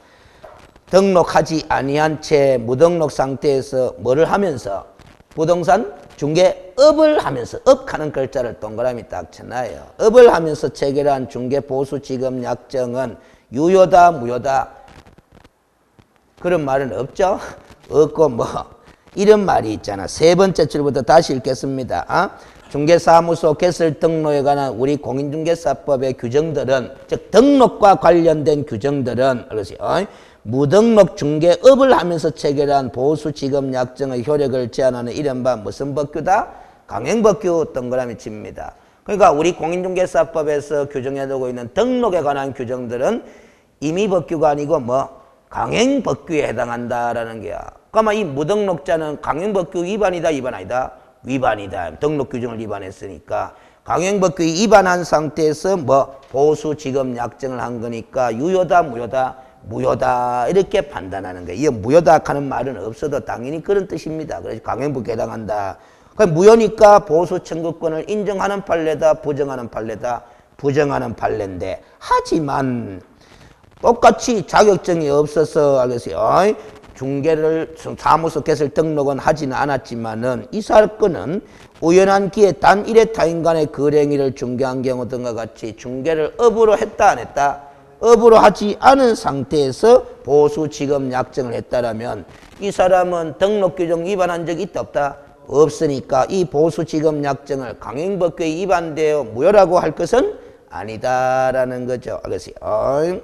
등록하지 아니한 채 무등록 상태에서 뭐를 하면서 부동산 중개업을 하면서 업하는 글자를 동그라미 딱 쳐놔요. 업을 하면서 체결한 중개보수지급 약정은 유효다 무효다 그런 말은 없죠? 없고 뭐 이런 말이 있잖아. 세 번째 줄부터 다시 읽겠습니다. 중개사무소 개설 등록에 관한 우리 공인중개사법의 규정들은 즉 등록과 관련된 규정들은 무등록 중개업을 하면서 체결한 보수지급 약정의 효력을 제한하는 이른바 무슨 법규다? 강행법규 동그라미 칩니다. 그러니까 우리 공인중개사법에서 규정해두고 있는 등록에 관한 규정들은 임의법규가 아니고 뭐 강행법규에 해당한다라는 게야. 그러면 이 무등록자는 강행법규 위반이다 위반 아니다? 위반이다. 등록 규정을 위반했으니까 강행법규 위반한 상태에서 뭐 보수지급 약정을 한 거니까 유효다 무효다? 무효다 이렇게 판단하는 거예요. 이 무효다 하는 말은 없어도 당연히 그런 뜻입니다. 그래서 강행법규에 해당한다. 무효니까 보수 청구권을 인정하는 판례다 부정하는 판례다? 부정하는 판례인데 하지만 똑같이 자격증이 없어서 알겠어요. 중개를 사무소 개설 등록은 하지는 않았지만은 이 사건은 우연한 기회 단 1회 타인 간의 거래행위를 중개한 경우 등과 같이 중개를 업으로 했다 안 했다? 업으로 하지 않은 상태에서 보수지급 약정을 했다라면 이 사람은 등록 규정 위반한 적이 있다 없다? 없으니까 이 보수지급 약정을 강행법규에 위반되어 무효라고 할 것은 아니다라는 거죠. 알겠어요?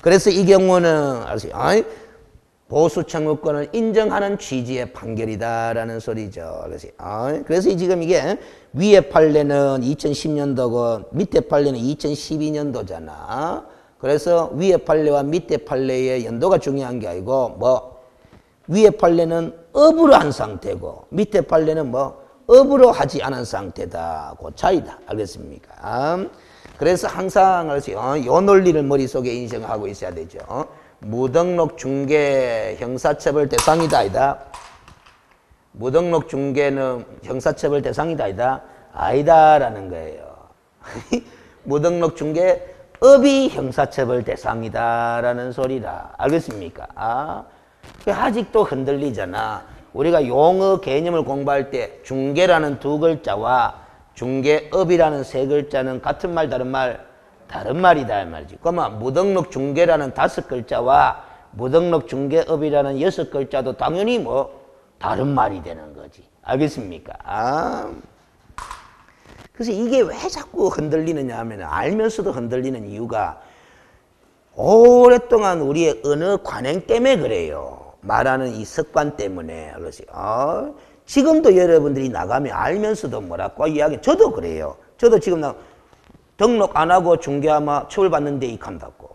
그래서 이 경우는 알겠어요? 보수 청구권을 인정하는 취지의 판결이다라는 소리죠. 그래서 지금 이게 위에 판례는 2010년도고 밑에 판례는 2012년도잖아. 그래서 위에 판례와 밑에 판례의 연도가 중요한 게 아니고 뭐 위에 판례는 업으로 한 상태고 밑에 판례는 뭐 업으로 하지 않은 상태다. 그 차이다. 알겠습니까? 그래서 항상 요 논리를 머릿속에 인식하고 있어야 되죠. 무등록 중개 형사처벌 대상이다 아니다? 무등록 중개는 형사처벌 대상이다 아니다? 아니다라는 거예요. 무등록 중개업이 형사처벌 대상이다라는 소리라. 알겠습니까? 아직도 흔들리잖아. 우리가 용어 개념을 공부할 때 중개라는 두 글자와 중개업이라는 세 글자는 같은 말 다른 말? 다른 말이다 이 말이지. 그러면 무등록 중개라는 5글자와 무등록 중개업이라는 6글자도 당연히 뭐 다른 말이 되는 거지. 알겠습니까? 그래서 이게 왜 자꾸 흔들리느냐 하면 알면서도 흔들리는 이유가 오랫동안 우리의 언어 관행 때문에 그래요. 말하는 이 습관 때문에. 그래서 지금도 여러분들이 나가면 알면서도 뭐라고 이야기. 저도 그래요. 저도 지금 등록 안 하고 중개하면 처벌받는데 이익한다고.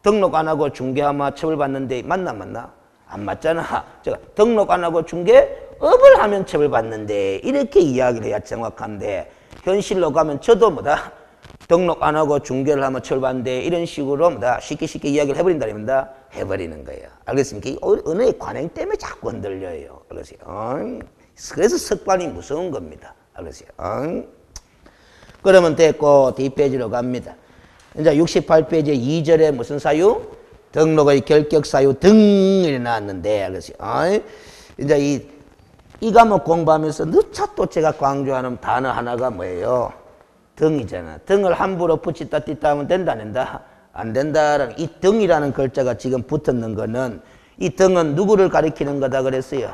등록 안 하고 중개하면 처벌받는데 맞나? 안 맞잖아. 제가 등록 안 하고 중개업을 하면 처벌받는데 이렇게 이야기를 해야 정확한데 현실로 가면 저도 뭐다 등록 안 하고 중개를 하면 처벌받는데 이런 식으로 뭐다 쉽게 이야기를 해버린다입니다. 해버리는 거예요. 알겠습니까? 이 언어의 관행 때문에 자꾸 흔들려요. 알겠어요? 그래서 습관이 무서운 겁니다. 알겠어요? 그러면 됐고 뒷페이지로 갑니다. 이제 68페이지에 2절에 무슨 사유? 등록의 결격 사유 등이 나왔는데 알겠어요? 이제 이 과목 공부하면서 누차 또 제가 강조하는 단어 하나가 뭐예요? 등이잖아. 등을 함부로 붙였다 뗐다 하면 된다 안 된다? 안 된다라는 이 등이라는 글자가 지금 붙었는 거는 이 등은 누구를 가리키는 거다 그랬어요?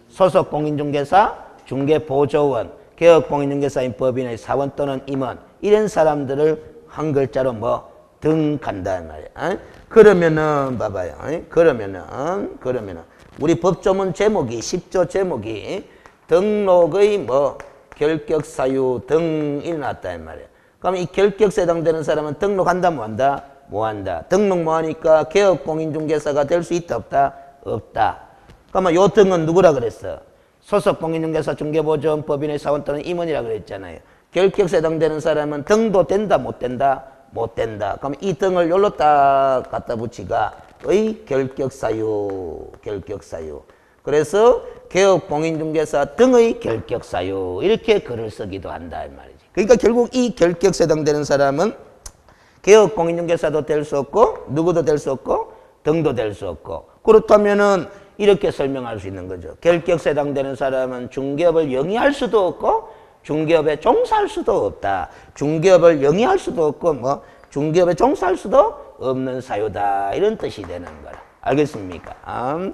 소속 공인중개사, 중개보조원, 개업공인중개사인 법인의 사원 또는 임원 이런 사람들을 한 글자로 뭐 등간다는 말이야. 그러면은 봐봐요. 그러면은 우리 법조문 제목이 10조 제목이 등록의 뭐 결격사유 등이 나왔다 이 말이야. 그럼 이 결격사에 해당되는 사람은 등록한다 뭐한다? 뭐한다. 등록 뭐하니까 개업공인중개사가 될 수 있다 없다? 없다. 그러면 요 등은 누구라 그랬어? 소속 공인중개사 중개보조원법인의 사원 또는 임원이라고 그랬잖아요. 결격세 해당되는 사람은 등도 된다 못 된다? 못 된다. 그럼 이 등을 여기로 딱 갖다 붙이가 의 결격사유. 그래서 개업공인중개사 등의 결격사유 이렇게 글을 쓰기도 한다 이 말이지. 그러니까 결국 이 결격세 해당되는 사람은 개업공인중개사도 될 수 없고 누구도 될 수 없고 등도 될 수 없고 그렇다면은 이렇게 설명할 수 있는 거죠. 결격세 해당되는 사람은 중개업을 영위할 수도 없고 중개업에 종사할 수도 없다. 중개업을 영위할 수도 없고 뭐 중개업에 종사할 수도 없는 사유다. 이런 뜻이 되는 거라. 알겠습니까?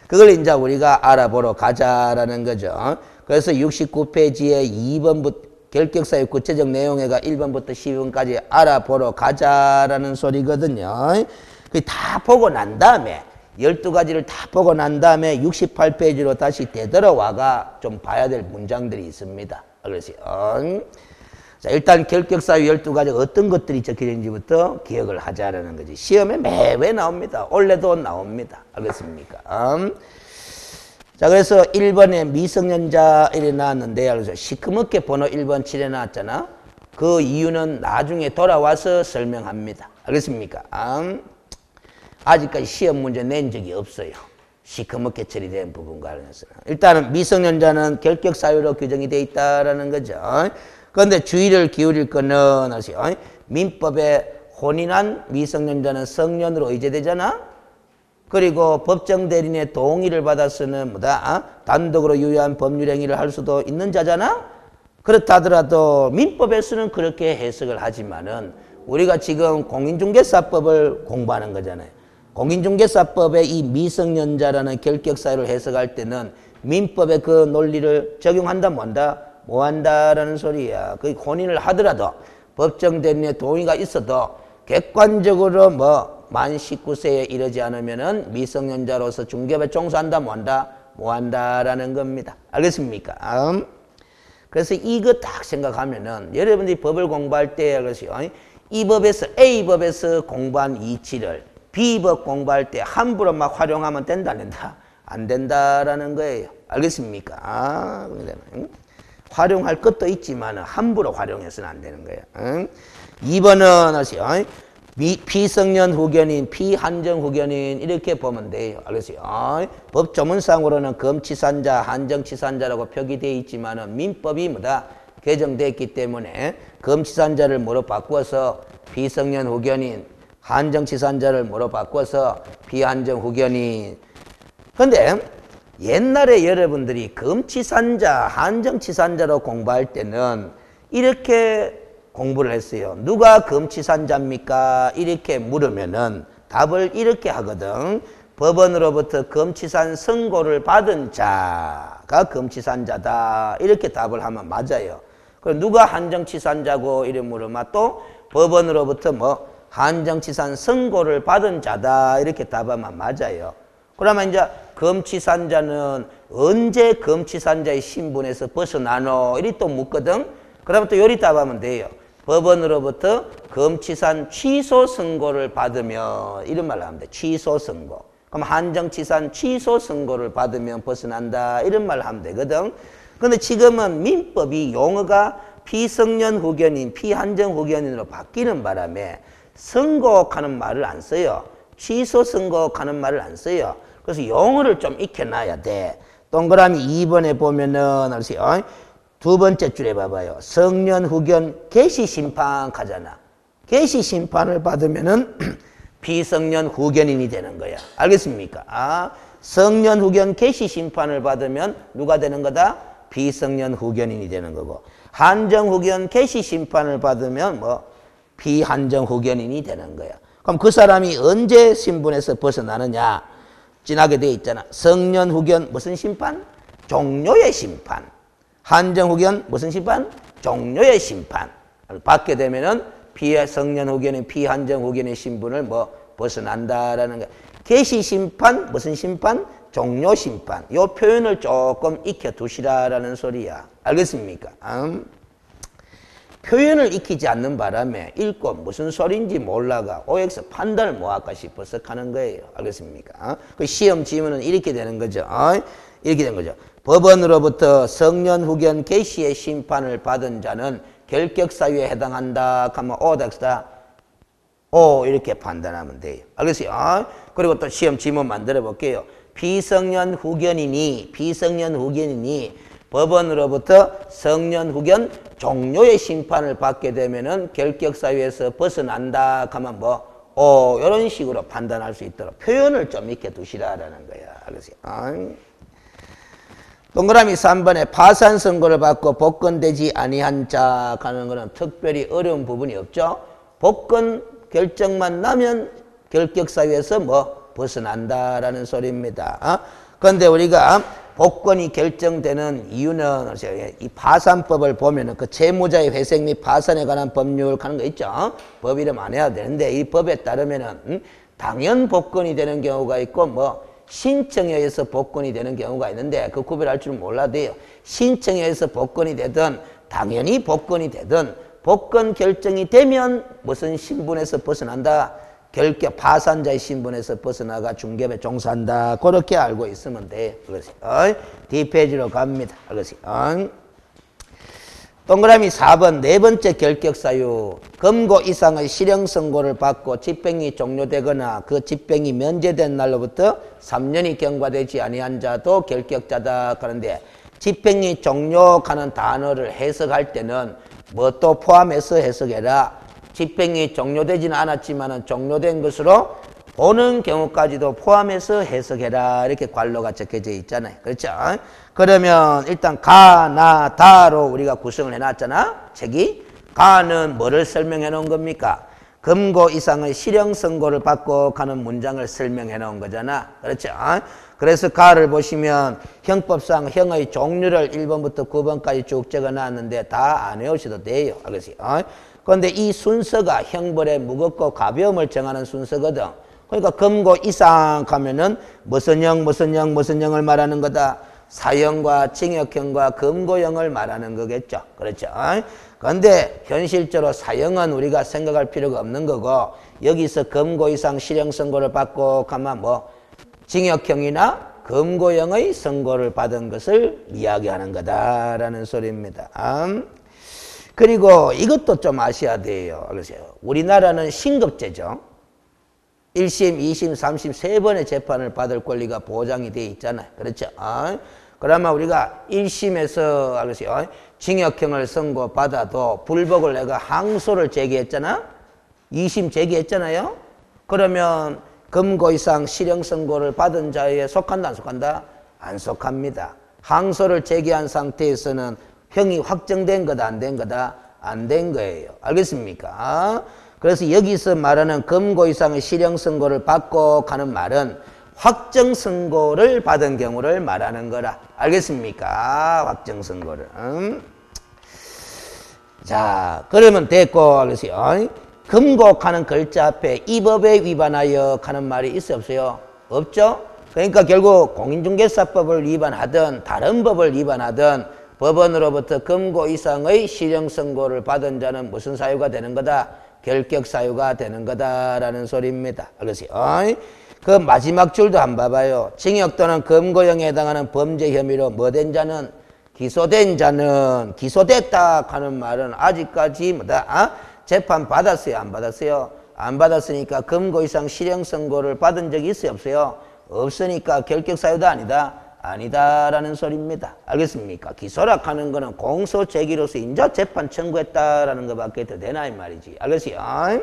그걸 이제 우리가 알아보러 가자라는 거죠. 그래서 69페이지에 2번부터 결격사유 구체적 내용회가 1번부터 12번까지 알아보러 가자라는 소리거든요. 그 다 보고 난 다음에 12가지를 다 보고 난 다음에 68페이지로 다시 되돌아와가 좀 봐야 될 문장들이 있습니다. 그래서 자, 일단 결격사유 12가지 어떤 것들이 적혀져 있는지부터 기억을 하자라는 거지. 시험에 매회 나옵니다. 올해도 나옵니다. 알겠습니까? 자, 그래서 1번에 미성년자 이래 나왔는데 그래서 시커멓게 번호 1번 칠해 놨잖아. 그 이유는 나중에 돌아와서 설명합니다. 알겠습니까? 아직까지 시험 문제 낸 적이 없어요. 시커멓게 처리된 부분 관련해서는. 일단은 미성년자는 결격사유로 규정이 되어 있다라는 거죠. 그런데 주의를 기울일 거는 민법에 혼인한 미성년자는 성년으로 의제되잖아. 그리고 법정 대리인의 동의를 받아서는 뭐다? 단독으로 유효한 법률 행위를 할 수도 있는 자잖아. 그렇다 하더라도 민법에서는 그렇게 해석을 하지만은 우리가 지금 공인중개사법을 공부하는 거잖아요. 공인중개사법의 이 미성년자라는 결격사유를 해석할 때는 민법의 그 논리를 적용한다 뭐한다? 뭐한다라는 소리야. 그 혼인을 하더라도 법정 대리인의 동의가 있어도 객관적으로 만 19세에 이르지 않으면은 미성년자로서 중개업에 종사한다 뭐한다? 뭐한다라는 겁니다. 알겠습니까? 그래서 이거 딱 생각하면은 여러분들이 법을 공부할 때 그래서 이 법에서 A법에서 공부한 이치를 B법 공부할 때 함부로 막 활용하면 된다 안 된다? 안 된다라는 거예요. 알겠습니까? 활용할 것도 있지만 함부로 활용해서는 안 되는 거예요. 2번은 비성년 후견인, 피한정 후견인 이렇게 보면 돼요. 알겠어요? 법 조문상으로는 검치산자, 한정치산자라고 표기되어 있지만 민법이 뭐다? 개정됐기 때문에 검치산자를 뭐로 바꾸어서 비성년 후견인, 한정치산자를 뭐로 바꿔서 비한정 후견인. 근데 옛날에 여러분들이 검치산자, 한정치산자로 공부할 때는 이렇게 공부를 했어요. 누가 검치산자입니까? 이렇게 물으면은 답을 이렇게 하거든. 법원으로부터 검치산 선고를 받은 자가 검치산자다. 이렇게 답을 하면 맞아요. 그럼 누가 한정치산자고 이래 물으면 또 법원으로부터 한정치산 선고를 받은 자다. 이렇게 답하면 맞아요. 그러면 이제 검치산자는 언제 검치산자의 신분에서 벗어나노? 이리 또 묻거든. 그러면 또 요리 답하면 돼요. 법원으로부터 검치산 취소 선고를 받으면 이런 말을 하면 돼. 취소 선고. 그럼 한정치산 취소 선고를 받으면 벗어난다. 이런 말을 하면 되거든. 근데 지금은 민법이 용어가 피성년 후견인, 피한정 후견인으로 바뀌는 바람에 선고하는 말을 안 써요. 취소 선고하는 말을 안 써요. 그래서 용어를 좀 익혀놔야 돼. 동그라미 2번에 보면은 두 번째 줄에 봐봐요. 성년 후견 개시 심판 가잖아. 개시 심판을 받으면은 비성년 후견인이 되는 거야. 알겠습니까? 성년 후견 개시 심판을 받으면 누가 되는 거다? 비성년 후견인이 되는 거고, 한정 후견 개시 심판을 받으면 비한정 후견인이 되는 거야. 그럼 그 사람이 언제 신분에서 벗어나느냐? 지나게 돼 있잖아. 성년 후견 무슨 심판? 종료의 심판. 한정 후견 무슨 심판? 종료의 심판. 받게 되면은 비성년 후견인, 비한정 후견의 신분을 벗어난다라는 거야. 개시 심판 무슨 심판? 종료 심판. 요 표현을 조금 익혀 두시라라는 소리야. 알겠습니까? 표현을 익히지 않는 바람에 읽고 무슨 소리인지 몰라가 OX 판단을 뭐 할까 싶어서 하는 거예요. 알겠습니까? 그 시험 지문은 이렇게 되는 거죠. 이렇게 된 거죠. 법원으로부터 성년 후견 개시의 심판을 받은 자는 결격사유에 해당한다 하면 오닥스다 오 이렇게 판단하면 돼요. 알겠어요? 그리고 또 시험 지문 만들어 볼게요. 비성년 후견이니 법원으로부터 성년 후견 종료의 심판을 받게 되면은 결격사유에서 벗어난다 하면 뭐 이런 식으로 판단할 수 있도록 표현을 좀 익혀 두시라라는 거야. 알겠어요? 동그라미 3번에 파산 선고를 받고 복권되지 아니한 자 하는 거는 특별히 어려운 부분이 없죠. 복권 결정만 나면 결격사유에서 뭐 벗어난다라는 소리입니다. 그런데 우리가 복권이 결정되는 이유는 이 파산법을 보면은 그 채무자의 회생 및 파산에 관한 법률 하는 거 있죠. 법 이름 안 해야 되는데 이 법에 따르면은 당연 복권이 되는 경우가 있고 뭐 신청에 의해서 복권이 되는 경우가 있는데 그 구별할 줄 몰라도 돼요. 신청에 의해서 복권이 되든 당연히 복권이 되든 복권 결정이 되면 무슨 신분에서 벗어난다. 결격 파산자의 신분에서 벗어나가 중개업에 종사한다. 그렇게 알고 있으면 돼. 그렇지. 뒷페이지로 갑니다. 그렇지. 동그라미 4번 네 번째 결격사유. 금고 이상의 실형선고를 받고 집행이 종료되거나 그 집행이 면제된 날로부터 3년이 경과되지 아니한 자도 결격자다. 그런데 집행이 종료하는 단어를 해석할 때는 뭐 또 포함해서 해석해라. 집행이 종료되지는 않았지만 종료된 것으로 보는 경우까지도 포함해서 해석해라. 이렇게 관로가 적혀져 있잖아요. 그렇죠? 그러면 일단 가, 나, 다로 우리가 구성을 해놨잖아. 책이. 가는 뭐를 설명해 놓은 겁니까? 금고 이상의 실형 선고를 받고 가는 문장을 설명해 놓은 거잖아. 그렇죠? 그래서 가를 보시면 형법상 형의 종류를 1번부터 9번까지 쭉 적어 놨는데 다 안 외우셔도 돼요. 알겠어요? 그런데 이 순서가 형벌의 무겁고 가벼움을 정하는 순서거든. 그러니까 금고 이상 하면은 무슨 형을 말하는 거다. 사형과 징역형과 금고형을 말하는 거겠죠. 그렇죠? 그런데 현실적으로 사형은 우리가 생각할 필요가 없는 거고 여기서 금고 이상 실형 선고를 받고 가면 뭐 징역형이나 금고형의 선고를 받은 것을 이야기하는 거다라는 소리입니다. 그리고 이것도 좀 아셔야 돼요. 그러세요. 우리나라는 신급제죠. 1심, 2심, 3심 세 번의 재판을 받을 권리가 보장이 되어 있잖아요. 그렇죠? 그러면 우리가 1심에서 알겠어요. 징역형을 선고받아도 불복을 내가 항소를 제기했잖아. 2심 제기했잖아요. 그러면 금고 이상 실형 선고를 받은 자에 속한다 안 속한다? 안 속합니다. 항소를 제기한 상태에서는 형이 확정된 거다 안 된 거다? 안 된 거예요. 알겠습니까? 그래서 여기서 말하는 금고 이상의 실형 선고를 받고 가는 말은 확정 선고를 받은 경우를 말하는 거라. 알겠습니까? 확정 선고를. 자, 그러면 됐고, 알겠어요? 금고하는 글자 앞에 이 법에 위반하여 하는 말이 있어요, 없어요? 없죠? 그러니까 결국 공인중개사법을 위반하든 다른 법을 위반하든 법원으로부터 금고 이상의 실형 선고를 받은 자는 무슨 사유가 되는 거다? 결격사유가 되는 거다라는 소리입니다. 알겠어요? 그 마지막 줄도 한번 봐봐요. 징역 또는 금고형에 해당하는 범죄 혐의로 뭐 된 자는 기소된 자는 기소됐다 하는 말은 아직까지 뭐다? 재판 받았어요? 안 받았어요? 안 받았으니까 금고 이상 실형 선고를 받은 적이 있어요? 없어요? 없으니까 결격사유도 아니다? 아니다라는 소리입니다. 알겠습니까? 기소라 하는 거는 공소 제기로서 인자 재판 청구했다라는 것밖에 더 되나 이 말이지. 알겠어요?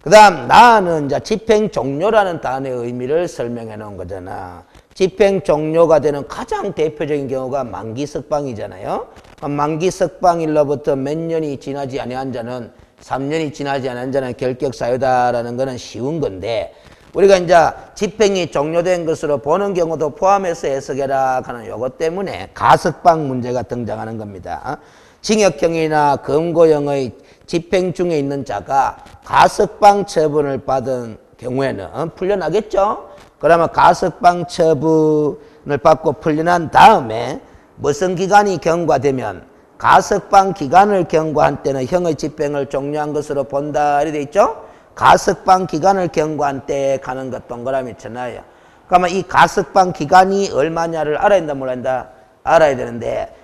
그 다음 나는 이제 집행 종료라는 단어의 의미를 설명해 놓은 거잖아. 집행 종료가 되는 가장 대표적인 경우가 만기 석방이잖아요. 만기 석방일로부터 몇 년이 지나지 아니한 자는 3년이 지나지 않은 자는 결격사유다라는 거는 쉬운 건데 우리가 이제 집행이 종료된 것으로 보는 경우도 포함해서 해석해라 하는 요것 때문에 가석방 문제가 등장하는 겁니다. 징역형이나 금고형의 집행 중에 있는 자가 가석방 처분을 받은 경우에는 풀려나겠죠? 그러면 가석방 처분을 받고 풀려난 다음에 무슨 기간이 경과되면 가석방 기간을 경과한 때는 형의 집행을 종료한 것으로 본다 이렇게 돼 있죠? 가석방 기간을 경과한 때 가는 것 동그라미 쳐놔요. 그러면 이 가석방 기간이 얼마냐를 알아야 된다, 몰라야 된다? 알아야 되는데,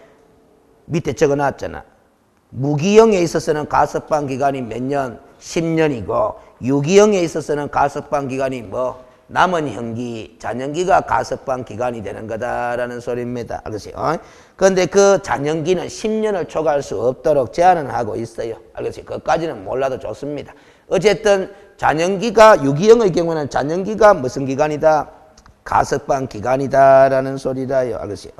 밑에 적어 놨잖아. 무기형에 있어서는 가석방 기간이 몇 년? 10년이고, 유기형에 있어서는 가석방 기간이 뭐? 남은 형기, 잔형기가 가석방 기간이 되는 거다라는 소리입니다. 알겠어요? 그런데 그 잔형기는 10년을 초과할 수 없도록 제한을 하고 있어요. 알겠어요? 그것까지는 몰라도 좋습니다. 어쨌든 잔형기가 유기형의 경우는 잔형기가 무슨 기간이다? 가석방 기간이다라는 소리다요. 알겠어요?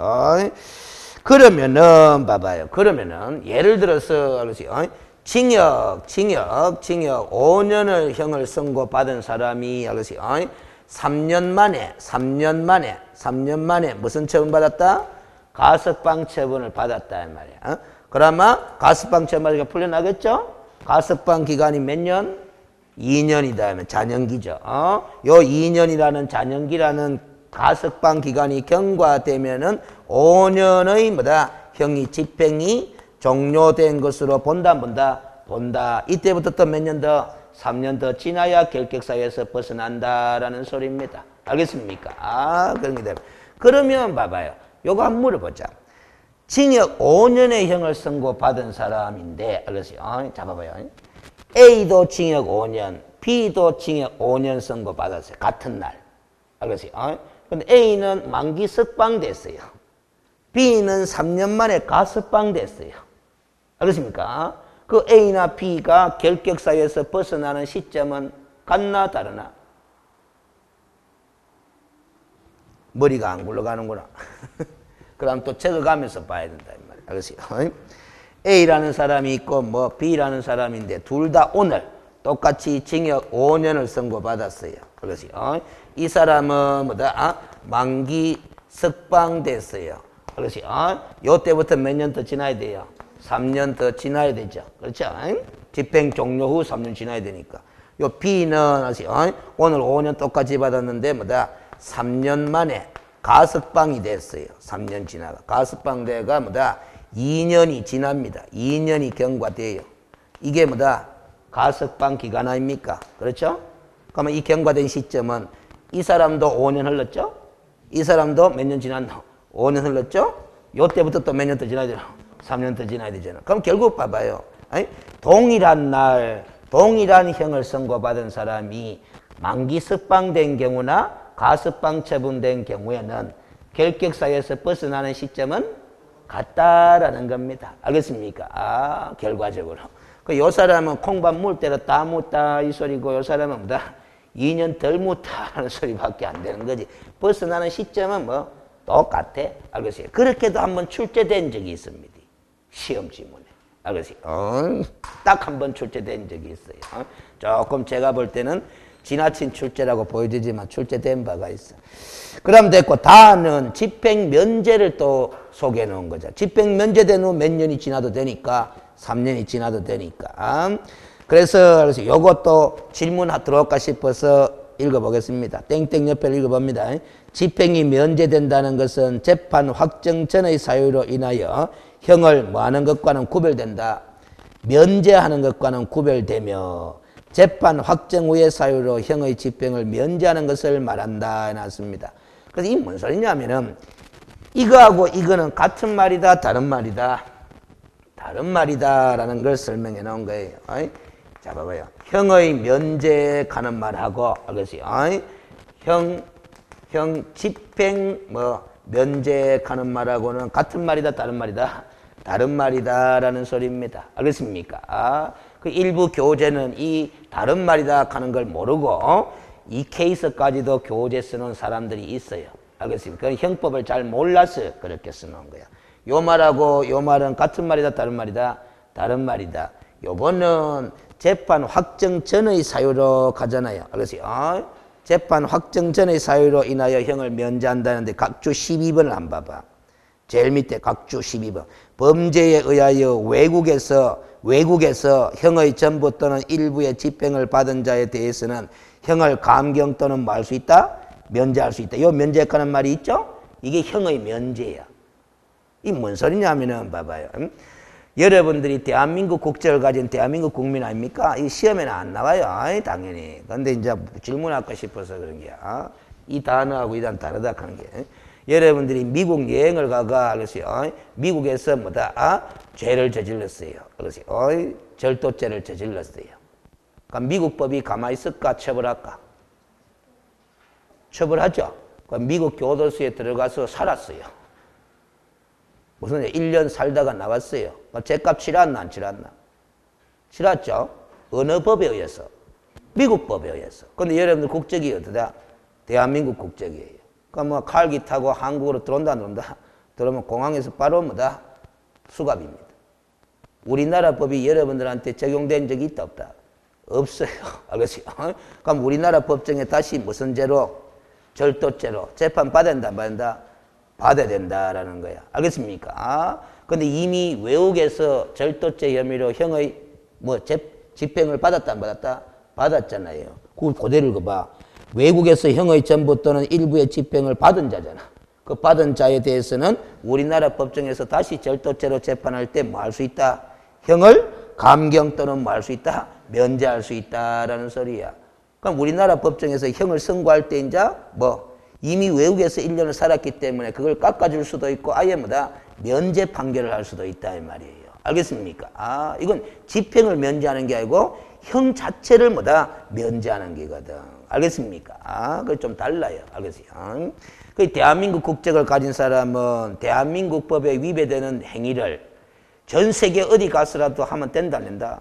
그러면은 봐봐요. 그러면은 예를 들어서 알겠어요? 징역 5년을 형을 선고받은 사람이 알겠어요? 3년 만에 무슨 처분 받았다? 가석방 처분을 받았다 이 말이야. 그러면 가석방 처분이 풀려나겠죠? 가석방 기간이 몇 년? 2년이다 하면 잔형기죠. 요 2년이라는 잔형기라는 가석방 기간이 경과되면은 5년의 뭐다? 형이 집행이 종료된 것으로 본다, 본다. 이때부터 또 몇 년 더? 3년 더 지나야 결격사유에서 벗어난다라는 소리입니다. 알겠습니까? 그런 게 되면. 그러면 봐봐요. 요거 한번 물어보자. 징역 5년의 형을 선고받은 사람인데, 알겠어요? 자, 봐봐요. A도 징역 5년, B도 징역 5년 선고받았어요. 같은 날. 알겠어요? 근데 A는 만기 석방됐어요. B는 3년 만에 가석방됐어요. 알겠습니까? 그 A나 B가 결격사유에서 벗어나는 시점은 같나 다르나? 머리가 안 굴러가는구나. 그럼 또 적어가면서 봐야 된다 이 말이야. 알겠어요? A라는 사람이 있고 뭐 B라는 사람인데 둘 다 오늘 똑같이 징역 5년을 선고받았어요. 알겠어요? 이 사람은 뭐다? 만기 석방됐어요. 알겠어요? 요때부터 몇 년 더 지나야 돼요? 3년 더 지나야 되죠. 그렇죠? 집행 종료 후 3년 지나야 되니까. 요 B는 오늘 5년 똑같이 받았는데 뭐다? 3년 만에 가석방이 됐어요. 3년 지나가. 가석방대가 뭐다? 2년이 지납니다. 2년이 경과돼요. 이게 뭐다? 가석방 기간 아닙니까? 그렇죠? 그러면 이 경과된 시점은 이 사람도 5년 흘렀죠? 이 사람도 몇 년 지났노? 5년 흘렀죠? 요때부터 또 몇 년 더 지나야 되나? 3년 더 지나야 되잖아. 그럼 결국 봐봐요. 동일한 날, 동일한 형을 선고받은 사람이 만기 석방된 경우나 가석방 처분된 경우에는 결격사유에서 벗어나는 시점은 같다라는 겁니다. 알겠습니까? 결과적으로. 요 사람은 콩밥 물 때로 다 묻다 이 소리고 요 사람은 뭐다? 2년 덜 묻다라는 소리밖에 안 되는 거지. 벗어나는 시점은 뭐 똑같아. 알겠어요? 그렇게도 한번 출제된 적이 있습니다. 시험 지문에. 알겠어요? 딱 한 번 출제된 적이 있어요. 조금 제가 볼 때는 지나친 출제라고 보여지지만 출제된 바가 있어. 그럼 됐고, 다는 집행 면제를 또 소개해 놓은 거죠. 집행 면제된 후 몇 년이 지나도 되니까, 3년이 지나도 되니까. 그래서 요것도 질문 들어올까 싶어서 읽어보겠습니다. 땡땡 옆에 읽어봅니다. 집행이 면제된다는 것은 재판 확정 전의 사유로 인하여 형을 뭐하는 것과는 구별된다. 면제하는 것과는 구별되며 재판 확정 후의 사유로 형의 집행을 면제하는 것을 말한다 해놨습니다. 그래서 이게 뭔 소리냐면은 이거하고 이거는 같은 말이다, 다른 말이다. 다른 말이다라는 걸 설명해 놓은 거예요. 자, 봐봐요. 형의 면제 가는 말하고, 알겠어요? 형 집행 면제 가는 말하고는 같은 말이다, 다른 말이다? 다른 말이다라는 소리입니다. 알겠습니까? 그 일부 교재는 이 다른 말이다 하는 걸 모르고 이 케이스까지도 교재 쓰는 사람들이 있어요. 알겠습니까? 형법을 잘 몰라서 그렇게 쓰는 거야. 요 말하고 요 말은 같은 말이다, 다른 말이다? 다른 말이다. 요거는 재판 확정 전의 사유로 가잖아요. 알겠어요? 재판 확정 전의 사유로 인하여 형을 면제한다는데 각주 12번을 안 봐봐. 제일 밑에 각주 12번. 범죄에 의하여 외국에서 형의 전부 또는 일부의 집행을 받은 자에 대해서는 형을 감경 또는 뭐 할 수 있다? 면제할 수 있다. 요 면제하는 말이 있죠? 이게 형의 면제야. 이 뭔 소리냐면은 봐봐요. 여러분들이 대한민국 국적을 가진 대한민국 국민 아닙니까? 이 시험에는 안 나와요. 당연히. 근데 이제 질문할까 싶어서 그런 게야. 이 단어하고 이 단어 다르다 하는 게. 여러분들이 미국 여행을 가가 그래서 미국에서 뭐다 죄를 저질렀어요. 그래서 절도죄를 저질렀어요. 그럼 미국 법이 가만히 있을까 처벌할까? 처벌하죠. 그럼 미국 교도소에 들어가서 살았어요. 무슨 1년 살다가 나왔어요. 죄값 치렀나 안 치렀나? 치렀죠. 어느 법에 의해서? 미국 법에 의해서. 근데 여러분들 국적이 어디다? 대한민국 국적이에요. 그러니까 뭐 칼기 타고 한국으로 들어온다 안 들어온다? 들어오면 공항에서 바로 뭐다? 수갑입니다. 우리나라 법이 여러분들한테 적용된 적이 있다 없다? 없어요. 알겠어요? 그럼 우리나라 법정에 다시 무슨 죄로? 절도죄로 재판 받아야 된다 안 받는다? 받아야 된다라는 거야. 알겠습니까? 근데 이미 외국에서 절도죄 혐의로 형의 집행을 받았다 안 받았다? 받았잖아요. 그 그대로 읽어봐. 외국에서 형의 전부 또는 일부의 집행을 받은 자잖아. 그 받은 자에 대해서는 우리나라 법정에서 다시 절도죄로 재판할 때 뭐 할 수 있다? 형을 감경 또는 뭐 할 수 있다? 면제할 수 있다라는 소리야. 그럼 우리나라 법정에서 형을 선고할 때 이제 이미 외국에서 1년을 살았기 때문에 그걸 깎아줄 수도 있고 아예 면제 판결을 할 수도 있다 이 말이에요. 알겠습니까? 이건 집행을 면제하는 게 아니고 형 자체를 면제하는 게거든. 알겠습니까? 그게 좀 달라요. 알겠어요? 그 대한민국 국적을 가진 사람은 대한민국 법에 위배되는 행위를 전 세계 어디 가서라도 하면 된다 안 된다?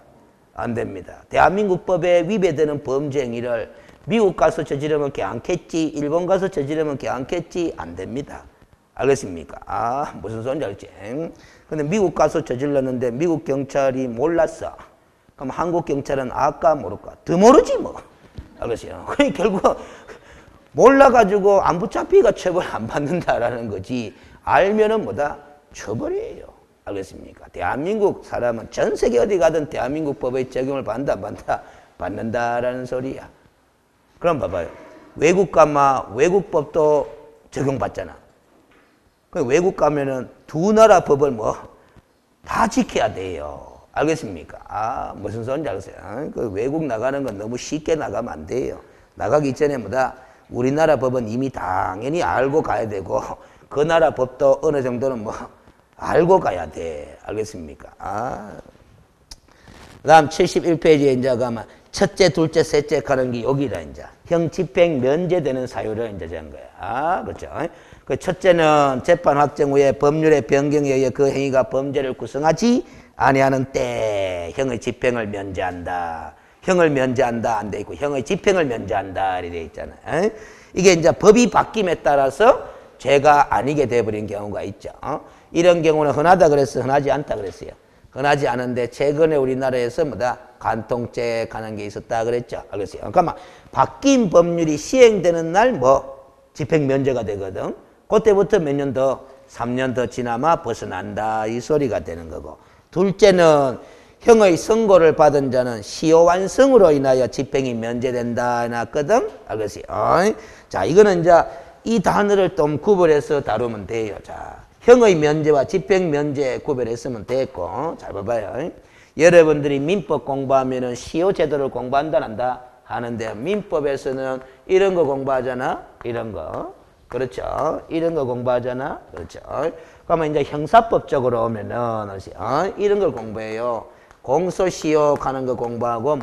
안 됩니다. 대한민국 법에 위배되는 범죄 행위를 미국 가서 저지르면 괜찮겠지, 일본 가서 저지르면 괜찮겠지, 안 됩니다. 알겠습니까? 무슨 소리인지 알지? 근데 미국 가서 저질렀는데 미국 경찰이 몰랐어. 그럼 한국 경찰은 알까 모를까? 더 모르지 뭐. 알겠어요? 그러니 결국 몰라가지고 안 붙잡히가 처벌 안 받는다라는 거지. 알면은 처벌이에요. 알겠습니까? 대한민국 사람은 전 세계 어디 가든 대한민국 법의 적용을 받는다 안 받는다? 받는다라는 소리야. 그럼 봐봐요. 외국 가면 외국 법도 적용받잖아. 외국 가면은 두 나라 법을 다 지켜야 돼요. 알겠습니까? 무슨 소리인지 알겠어요? 그 외국 나가는 건 너무 쉽게 나가면 안 돼요. 나가기 전에 우리나라 법은 이미 당연히 알고 가야 되고 그 나라 법도 어느 정도는 알고 가야 돼. 알겠습니까? 그 다음 71페이지에 이제 가면 첫째, 둘째, 셋째 가는 게 여기다 이제 형 집행 면제되는 사유를 이제 정한 거야. 그렇죠? 그 첫째는 재판 확정 후에 법률의 변경에 의해 그 행위가 범죄를 구성하지 아니하는 때 형의 집행을 면제한다. 형을 면제한다 안 돼 있고 형의 집행을 면제한다 이렇게 돼 있잖아. 이게 이제 법이 바뀜에 따라서 죄가 아니게 돼버린 경우가 있죠. 이런 경우는 흔하다 그랬어, 흔하지 않다 그랬어요. 흔하지 않은데 최근에 우리나라에서 간통죄 가는 게 있었다 그랬죠. 알겠어요? 그러니까 바뀐 법률이 시행되는 날 집행 면제가 되거든. 그때부터 몇 년 더, 3년 더 지나마 벗어난다 이 소리가 되는 거고. 둘째는 형의 선고를 받은 자는 시효 완성으로 인하여 집행이 면제된다 해놨거든. 알겠어요? 자, 이거는 이제 이 단어를 좀 구별해서 다루면 돼요. 자, 형의 면제와 집행 면제 구별했으면 됐고, 잘 봐봐요. 여러분들이 민법 공부하면은 시효 제도를 공부한다 한다 하는데 민법에서는 이런 거 공부하잖아. 이런 거. 그렇죠. 이런 거 공부하잖아. 그렇죠. 그러면 이제 형사법적으로 오면은 이런 걸 공부해요. 공소시효 하는 거 공부하고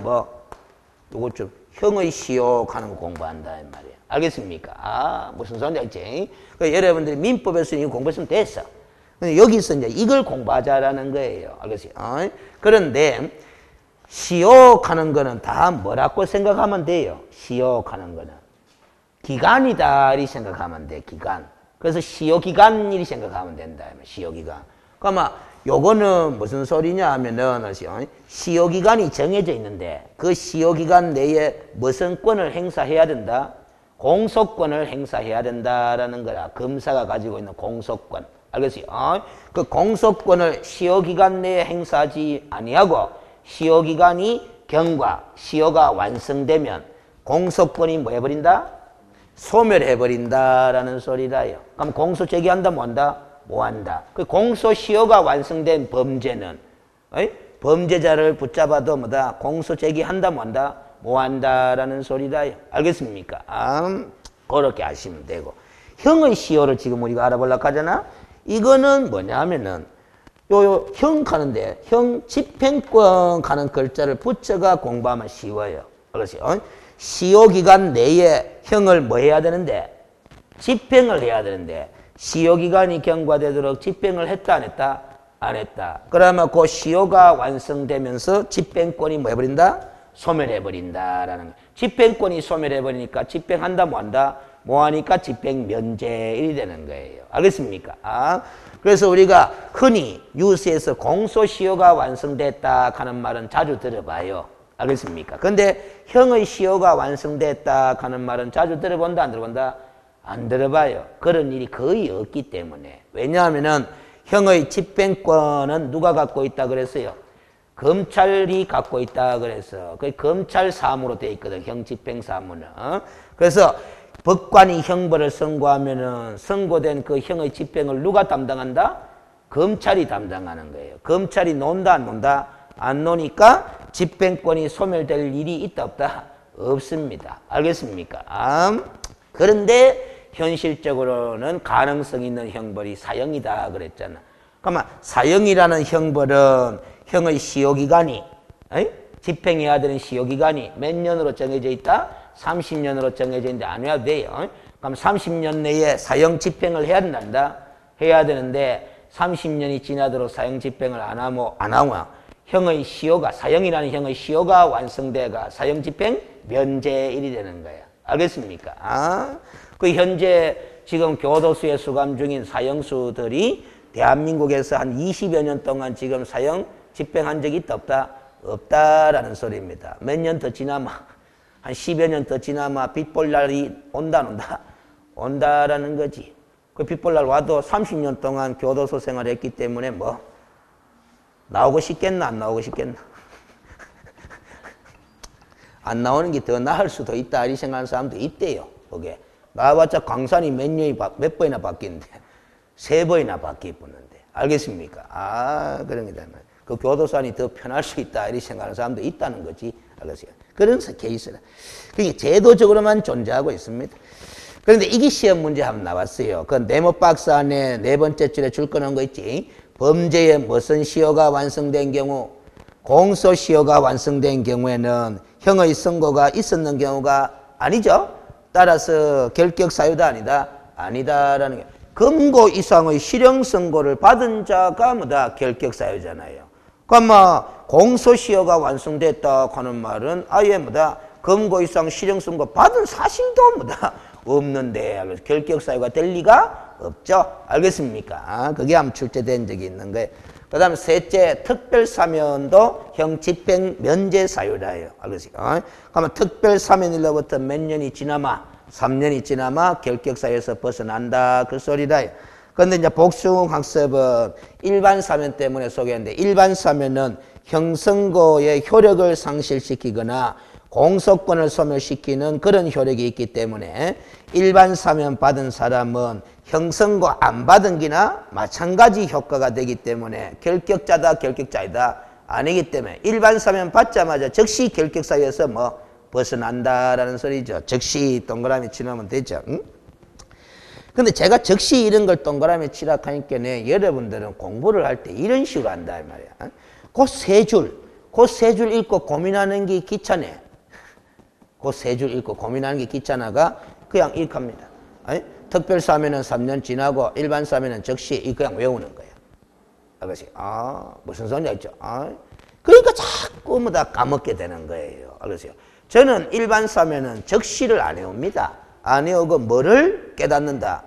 요거 좀 형의 시효 하는 거 공부한다 이 말이에요. 알겠습니까? 무슨 소리인지 알지? 그러니까 여러분들이 민법에서 이거 공부했으면 됐어. 근데 여기서 이제 이걸 공부하자라는 거예요. 알겠어요? 그런데 시효하는 거는 다 뭐라고 생각하면 돼요. 시효하는 거는 기간이다 이 생각하면 돼. 기간. 그래서 시효기간 이 생각하면 된다. 시효기간. 그러면 요거는 무슨 소리냐 하면은 시효기간이 정해져 있는데 그 시효기간 내에 무슨 권을 행사해야 된다? 공소권을 행사해야 된다라는 거야. 검사가 가지고 있는 공소권. 알겠어요? 그 공소권을 시효기간 내에 행사하지 아니하고 시효기간이 경과, 시효가 완성되면 공소권이 뭐 해버린다? 소멸해버린다라는 소리라요. 그럼 공소 제기한다 뭐 한다? 뭐 한다. 그 공소 시효가 완성된 범죄는 범죄자를 붙잡아도 공소 제기한다 뭐 한다? 뭐 한다라는 소리라요. 알겠습니까? 그렇게 아시면 되고. 형의 시효를 지금 우리가 알아보려고 하잖아. 이거는 뭐냐 하면은 요 형 가는데 형 집행권 가는 글자를 붙여가 공부하면 쉬워요. 그렇지? 시효 기간 내에 형을 뭐 해야 되는데? 집행을 해야 되는데 시효 기간이 경과되도록 집행을 했다 안 했다? 안 했다. 그러면 그 시효가 완성되면서 집행권이 뭐 해버린다? 소멸해버린다라는 거야. 집행권이 소멸해버리니까 집행한다 뭐 한다? 뭐 하니까 집행 면제일이 되는 거예요. 알겠습니까? 그래서 우리가 흔히 뉴스에서 공소시효가 완성됐다 하는 말은 자주 들어봐요. 알겠습니까? 근데 형의 시효가 완성됐다 하는 말은 자주 들어본다 안 들어본다? 안 들어봐요. 그런 일이 거의 없기 때문에. 왜냐하면은 형의 집행권은 누가 갖고 있다 그랬어요? 검찰이 갖고 있다 그래서 그 검찰 사무로 돼 있거든. 형 집행 사무는. 그래서 법관이 형벌을 선고하면은 선고된 그 형의 집행을 누가 담당한다? 검찰이 담당하는 거예요. 검찰이 논다 안 논다? 안 노니까 집행권이 소멸될 일이 있다 없다? 없습니다. 알겠습니까? 그런데 현실적으로는 가능성 있는 형벌이 사형이다 그랬잖아. 그러면 사형이라는 형벌은 형의 시효기간이 집행해야 되는 시효기간이 몇 년으로 정해져 있다? 30년으로 정해져 있는데 안 해야 돼요. 그럼 30년 내에 사형 집행을 해야 된다. 해야 되는데 30년이 지나도록 사형 집행을 안 하면 형의 시효가 사형이라는 형의 시효가 완성돼가 사형 집행 면제일이 되는 거예요. 알겠습니까? 그 현재 지금 교도소에 수감 중인 사형수들이 대한민국에서 한 20여 년 동안 지금 사형 집행한 적이 있다 없다? 없다라는 소리입니다. 몇 년 더 지나면 한 10여 년 더 지나면 빗볼 날이 온다 안 온다? 온다라는 거지. 그 빗볼 날 와도 30년 동안 교도소 생활했기 때문에 뭐 나오고 싶겠나 안 나오고 싶겠나? 안 나오는 게 더 나을 수도 있다 이 생각하는 사람도 있대요. 그게 나와봤자 강산이 몇 번이나 바뀌는데 3번이나 바뀌었는데 알겠습니까? 그런 거다. 그 교도소 안이 더 편할 수 있다 이렇게 생각하는 사람도 있다는 거지. 알겠어요? 그런 케이스라. 그게 제도적으로만 존재하고 있습니다. 그런데 이게 시험 문제 한번 나왔어요. 그 네모 박스 안에 4번째 줄에 줄 꺼놓은 거 있지. 범죄의 무슨 시효가 완성된 경우, 공소시효가 완성된 경우에는 형의 선고가 있었는 경우가 아니죠. 따라서 결격 사유다 아니다? 아니다라는 게. 금고 이상의 실형 선고를 받은 자가 뭐다? 결격 사유잖아요. 그럼 공소시효가 완성됐다 하는 말은 아예 뭐다? 금고 이상 실형 선고 받은 사실도 뭐다? 없는데 결격 사유가 될 리가 없죠. 알겠습니까? 그게 한번 출제된 적이 있는 거예요. 그 다음에 셋째, 특별사면도 형 집행 면제 사유라요. 알겠습니까? 그러면 특별사면일로부터 몇 년이 지나마 3년이 지나마 결격사유에서 벗어난다 그 소리라요. 그런데 이제 복수학습은 일반 사면 때문에 소개했는데 일반 사면은 형선고의 효력을 상실시키거나 공소권을 소멸시키는 그런 효력이 있기 때문에 일반 사면 받은 사람은 형선고 안 받은 기나 마찬가지 효과가 되기 때문에 결격자다 결격자이다 아니기 때문에 일반 사면 받자마자 즉시 결격사유에서 뭐 벗어난다라는 소리죠. 즉시 동그라미 치면 되죠. 근데 제가 즉시 이런 걸 동그라미 치라 하니까 여러분들은 공부를 할 때 이런 식으로 한다 이 말이야. 그 세 줄 읽고 고민하는 게 귀찮네. 그 세 줄 읽고 고민하는 게 귀찮아가 그냥 이렇게 합니다. 특별사면은 3년 지나고 일반사면은 즉시 그냥 외우는 거예요. 아가씨, 무슨 소리냐 했죠? 그러니까 자꾸 뭐 다 까먹게 되는 거예요. 알겠어요? 저는 일반사면은 적시를 안 해옵니다. 안 해오고 뭐를 깨닫는다?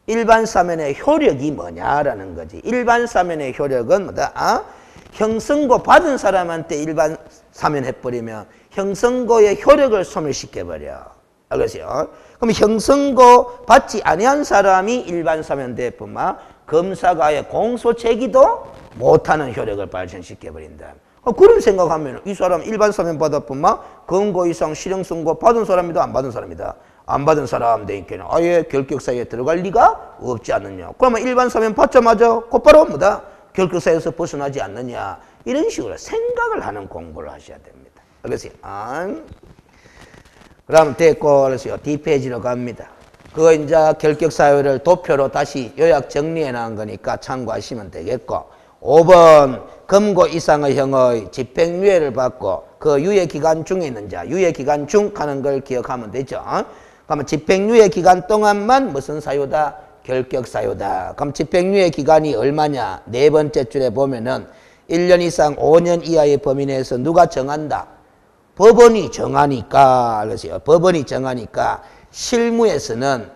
일반사면의 효력이 뭐냐라는 거지. 일반사면의 효력은 뭐다? 형선고 받은 사람한테 일반사면 해버리면 형선고의 효력을 소멸시켜버려. 알겠어요? 그럼 형선고 받지 아니한 사람이 일반사면 대뿐만 검사가 아예 공소 제기도 못하는 효력을 발생시켜버린다. 그런 생각하면 이 사람 일반 사면 받았뿐만 검거 이상 실형 선고 받은 사람이다 안 받은 사람이다. 안 받은 사람 되니까 아예 결격사유에 들어갈 리가 없지 않느냐. 그러면 일반 사면 받자마자 곧바로 뭐다? 결격사유에서 벗어나지 않느냐. 이런 식으로 생각을 하는 공부를 하셔야 됩니다. 알겠어요? 그러면 됐고, 그래서요. D페이지로 갑니다. 그거 이제 결격 사유를 도표로 다시 요약 정리해 놓은 거니까 참고하시면 되겠고, 5번 금고 이상의 형의 집행유예를 받고 그 유예 기간 중에 있는 자, 유예 기간 중 하는 걸 기억하면 되죠. 그러면 집행유예 기간 동안만 무슨 사유다? 결격 사유다. 그럼 집행유예 기간이 얼마냐? 네 번째 줄에 보면은 1년 이상 5년 이하의 범위 내에서 누가 정한다? 법원이 정하니까, 그래서요. 법원이 정하니까 실무에서는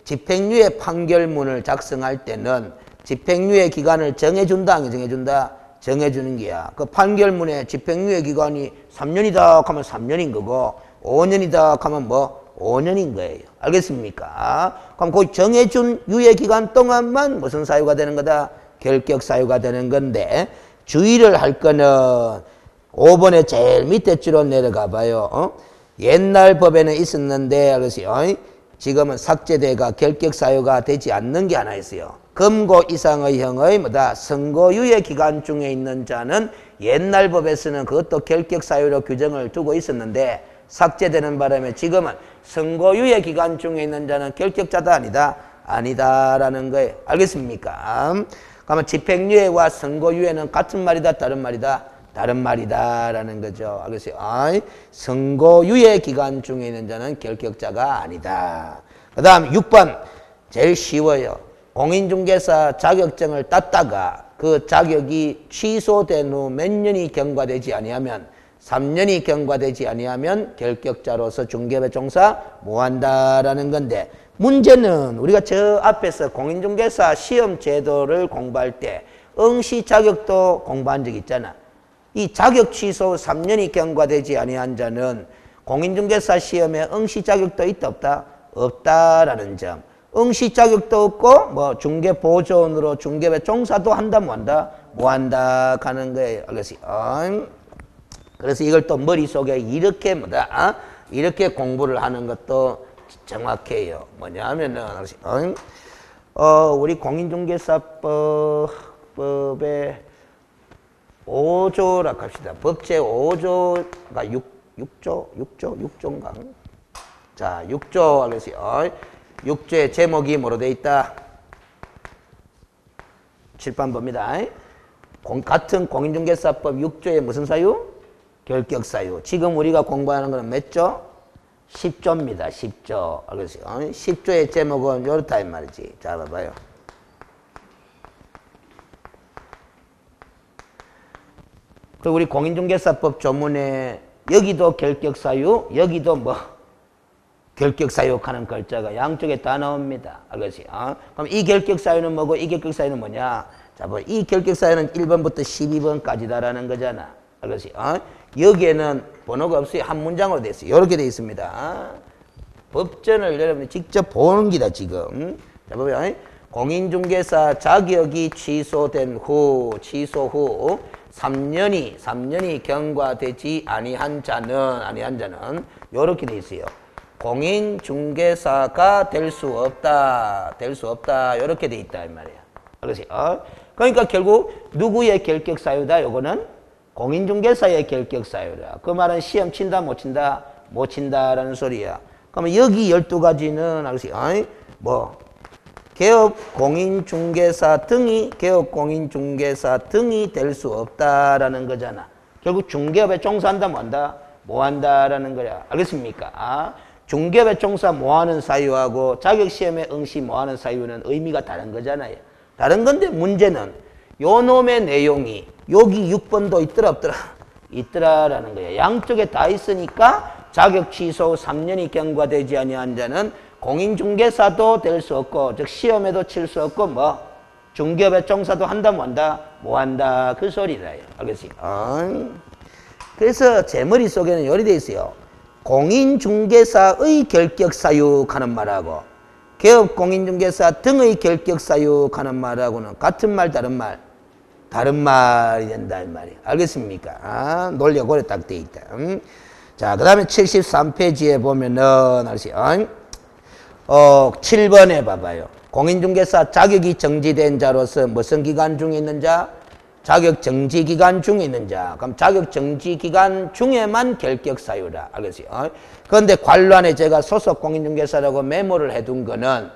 집행유예 판결문을 작성할 때는 집행유예 기간을 정해준다, 안 정해준다? 정해주는 게야. 그 판결문에 집행유예 기간이 3년이다 하면 3년인 거고 5년이다 하면 뭐 5년인 거예요. 알겠습니까? 그럼 그 정해준 유예 기간 동안만 무슨 사유가 되는 거다? 결격 사유가 되는 건데, 주의를 할 거는 5번에 제일 밑에 줄로 내려가 봐요. 옛날 법에는 있었는데, 그래서요. 지금은 삭제돼가 결격 사유가 되지 않는 게 하나 있어요. 금고 이상의 형의 뭐다? 선고유예 기간 중에 있는 자는 옛날 법에서는 그것도 결격 사유로 규정을 두고 있었는데 삭제되는 바람에 지금은 선고유예 기간 중에 있는 자는 결격자다 아니다? 아니다라는 거예요. 알겠습니까? 그러면 집행유예와 선고유예는 같은 말이다? 다른 말이다? 다른 말이다라는 거죠. 알겠어요? 선고유예 기간 중에 있는 자는 결격자가 아니다. 그 다음 6번 제일 쉬워요. 공인중개사 자격증을 땄다가 그 자격이 취소된 후 몇 년이 경과되지 아니하면 3년이 경과되지 아니하면 결격자로서 중개업에 종사 못한다라는 건데, 문제는 우리가 저 앞에서 공인중개사 시험 제도를 공부할 때 응시 자격도 공부한 적 있잖아. 이 자격 취소 3년이 경과되지 아니한 자는 공인중개사 시험에 응시 자격도 있다 없다? 없다라는 점. 응시 자격도 없고 뭐 중개보조원으로 중개업에 종사도 한다 못한다? 못한다 하는 거예요. 그래서 이걸 또 머릿속에 이렇게 뭐다? 이렇게 공부를 하는 것도 정확해요. 뭐냐 하면은 우리 공인중개사법에 5조라고 합시다. 법제 5조가 6조인가? 자, 6조 하겠어요. 6조의 제목이 뭐로 되어 있다? 칠판 봅니다. 같은 공인중개사법 6조의 무슨 사유? 결격 사유. 지금 우리가 공부하는 거는 몇 조? 10조입니다. 10조. 알겠어요? 10조의 제목은 이렇다 이 말이지. 자, 봐봐요. 그리고 우리 공인중개사법 조문에 여기도 결격 사유, 여기도 뭐 결격 사유 하는 글자가 양쪽에 다 나옵니다. 알겠어요? 그럼 이 결격 사유는 뭐고 이 결격 사유는 뭐냐? 자, 뭐 이 결격 사유는 1번부터 12번까지다라는 거잖아. 알겠어요? 여기에는 번호가 없어요. 한 문장으로 되어 있어요. 이렇게 되어 있습니다. 법전을 여러분이 직접 보는 기다 지금. 자, 보면 공인중개사 자격이 취소된 후, 취소 후 3년이 경과되지 아니한 자는 이렇게 되어 있어요. 공인중개사가 될 수 없다. 이렇게 되어 있다 이 말이야. 알겠어요? 그러니까 결국 누구의 결격 사유다? 요거는 공인중개사의 결격 사유다. 그 말은 시험 친다 못 친다? 못 친다라는 소리야. 그러면 여기 12가지는 알겠어요? 뭐 개업 공인중개사 등이 될 수 없다라는 거잖아. 결국 중개업에 종사한다 뭐한다? 뭐한다라는 거야. 알겠습니까? 중개업에 종사 뭐하는 사유하고 자격시험에 응시 뭐하는 사유는 의미가 다른 거잖아요. 다른 건데 문제는 요 놈의 내용이 여기 6번도 있더라 없더라? 있더라라는 거예요. 양쪽에 다 있으니까 자격 취소 3년이 경과되지 아니한 자는 공인중개사도 될 수 없고 즉 시험에도 칠 수 없고 뭐 중개업에 종사도 한다 뭐한다? 뭐한다 그 소리라요. 알겠습니까? 그래서 제 머릿속에는 이렇게 돼 있어요. 공인중개사의 결격사유 하는 말하고 개업공인중개사 등의 결격사유 하는 말하고는 같은 말 다른 말? 다른 말이 된다 이 말이에요. 알겠습니까? 논리가 그래 딱 돼 있다. 자, 그 다음에 73페이지에 보면은 아시죠? 7번에 봐봐요. 공인중개사 자격이 정지된 자로서 무슨 기간 중에 있는 자? 자격 정지 기간 중에 있는 자. 그럼 자격 정지 기간 중에만 결격 사유라. 알겠어요? 그런데 관란에 제가 소속 공인중개사라고 메모를 해둔 거는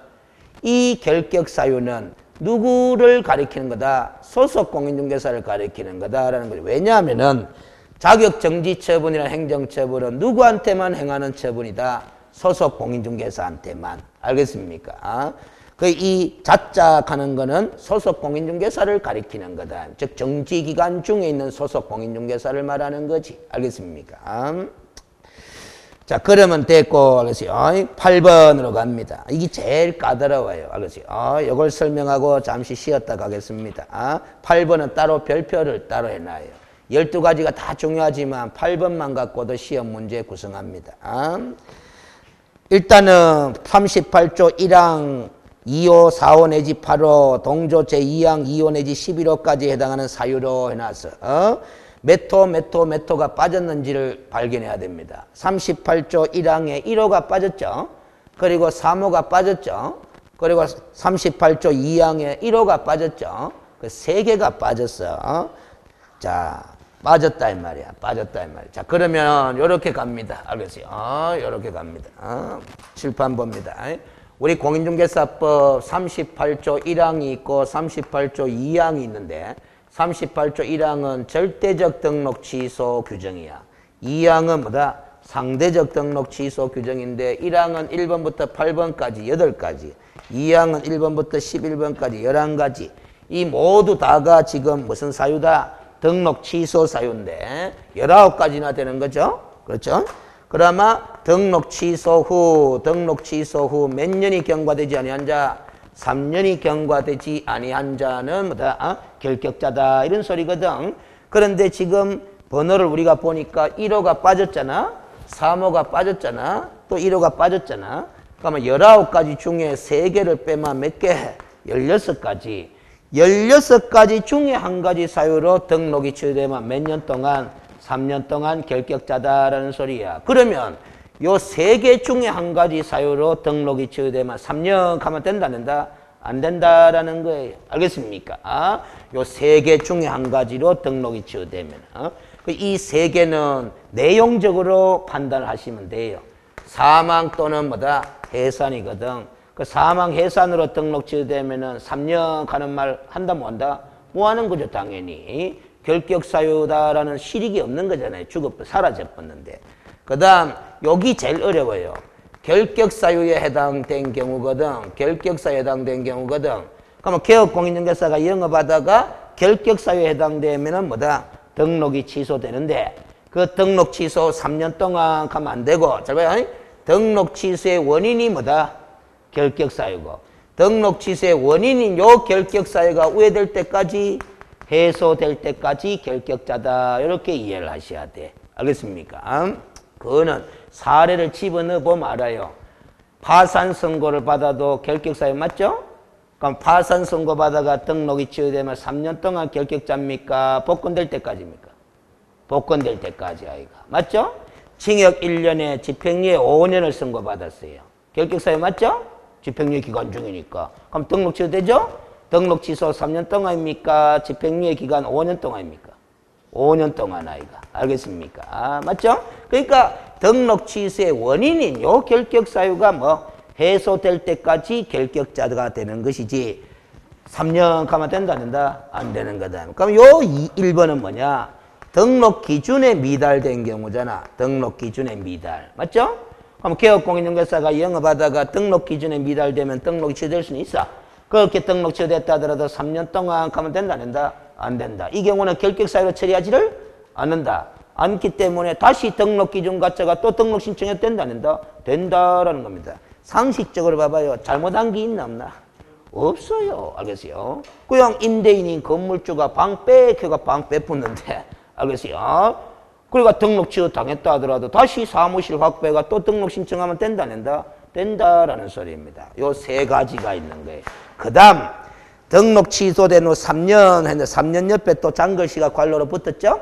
이 결격 사유는 누구를 가리키는 거다? 소속 공인중개사를 가리키는 거다라는 거죠. 왜냐하면은 자격 정지 처분이라는 행정처분은 누구한테만 행하는 처분이다? 소속 공인중개사한테만. 알겠습니까? 이 자짝하는 거는 소속 공인중개사를 가리키는 거다. 즉 정지 기간 중에 있는 소속 공인중개사를 말하는 거지. 알겠습니까? 자, 그러면 됐고, 알겠어요? 8번으로 갑니다. 이게 제일 까다로워요. 알겠어요? 이걸 설명하고 잠시 쉬었다 가겠습니다. 8번은 따로 별표를 따로 해놔요. 12가지가 다 중요하지만 8번만 갖고도 시험 문제 구성합니다. 일단은 38조 1항 2호, 4호 내지 8호, 동조 제2항 2호 내지 11호까지 해당하는 사유로 해놨어. 몇 호가 빠졌는지를 발견해야 됩니다. 38조 1항에 1호가 빠졌죠. 그리고 3호가 빠졌죠. 그리고 38조 2항에 1호가 빠졌죠. 그 3개가 빠졌어. 자, 빠졌다 이 말이야. 빠졌다 이 말이야. 자, 그러면 요렇게 갑니다. 알겠어요? 요렇게 갑니다. 칠판 봅니다. 우리 공인중개사법 38조 1항이 있고 38조 2항이 있는데 38조 1항은 절대적 등록 취소 규정이야. 2항은 뭐다? 상대적 등록 취소 규정인데 1항은 1번부터 8번까지 8가지, 2항은 1번부터 11번까지 11가지. 이 모두 다가 지금 무슨 사유다? 등록 취소 사유인데 19가지나 되는 거죠. 그렇죠? 그러면 등록 취소 후 몇 년이 경과되지 아니한 자? 3년이 경과되지 아니한 자는 뭐다? 결격자다. 이런 소리거든. 그런데 지금 번호를 우리가 보니까 1호가 빠졌잖아. 3호가 빠졌잖아. 또 1호가 빠졌잖아. 그러면 19가지 중에 3개를 빼면 몇 개? 16가지. 16가지 중에 한 가지 사유로 등록이 취소되면 몇 년 동안? 3년 동안 결격자다라는 소리야. 그러면 요 3개 중에 한 가지 사유로 등록이 취소되면 3년 가면 된다 안 된다? 안 된다라는 거예요. 알겠습니까? 요 3개 중에 한 가지로 등록이 취소되면 이 3개는 내용적으로 판단하시면 돼요. 사망 또는 뭐다? 해산이거든. 그 사망 해산으로 등록 취소되면은 3년 가는 말 한다 못 한다? 뭐 하는 거죠, 당연히. 결격 사유다라는 실익이 없는 거잖아요. 사라져버렸는데. 그 다음 여기 제일 어려워요. 결격 사유에 해당된 경우거든. 결격 사유에 해당된 경우거든. 그러면 개업공인중개사가 영업하다가 결격 사유에 해당되면은 뭐다? 등록이 취소되는데 그 등록 취소 3년 동안 가면 안 되고, 잘 봐요. 등록 취소의 원인이 뭐다? 결격 사유고, 등록 취소의 원인인 요 결격 사유가 우회될 때까지, 해소될 때까지 결격자다. 이렇게 이해를 하셔야 돼. 알겠습니까? 그거는 사례를 집어넣어 보면 알아요. 파산 선고를 받아도 결격 사유 맞죠? 그럼 파산 선고 받아가 등록이 취소되면 3년 동안 결격자입니까? 복권될 때까지입니까? 복권될 때까지 아이가. 맞죠? 징역 1년에 집행유예 5년을 선고받았어요. 결격 사유 맞죠? 집행유예 기간 중이니까. 그럼 등록 취소되죠? 등록 취소 3년 동안입니까? 집행유예 기간 5년 동안입니까? 5년 동안 아이가. 알겠습니까? 맞죠? 그러니까 등록 취소의 원인인 요 결격 사유가 뭐 해소될 때까지 결격자가 되는 것이지 3년 가면 된다 안 된다? 안 되는 거다. 그럼 요 1번은 뭐냐? 등록 기준에 미달된 경우잖아. 등록 기준에 미달. 맞죠? 그럼 개업공인중개사가 영업하다가 등록 기준에 미달되면 등록이 취소될 수는 있어. 그렇게 등록 취소됐다 하더라도 3년 동안 가면 된다 안 된다? 안 된다. 이 경우는 결격 사유로 처리하지를 않는다. 않기 때문에 다시 등록 기준 갖다가 또 등록 신청해도 된다 안 된다? 된다라는 겁니다. 상식적으로 봐봐요. 잘못한 게 있나 없나? 없어요. 알겠어요? 그냥 임대인인 건물주가 방 뺏겨가 방 빼붙는데, 알겠어요? 그러니까 등록 취소 당했다 하더라도 다시 사무실 확보해가 또 등록 신청하면 된다 안 된다? 된다라는 소리입니다. 요 3가지가 있는 거예요. 그 다음 등록 취소된 후 3년 했는데 3년 옆에 또 장글씨가 관로로 붙었죠?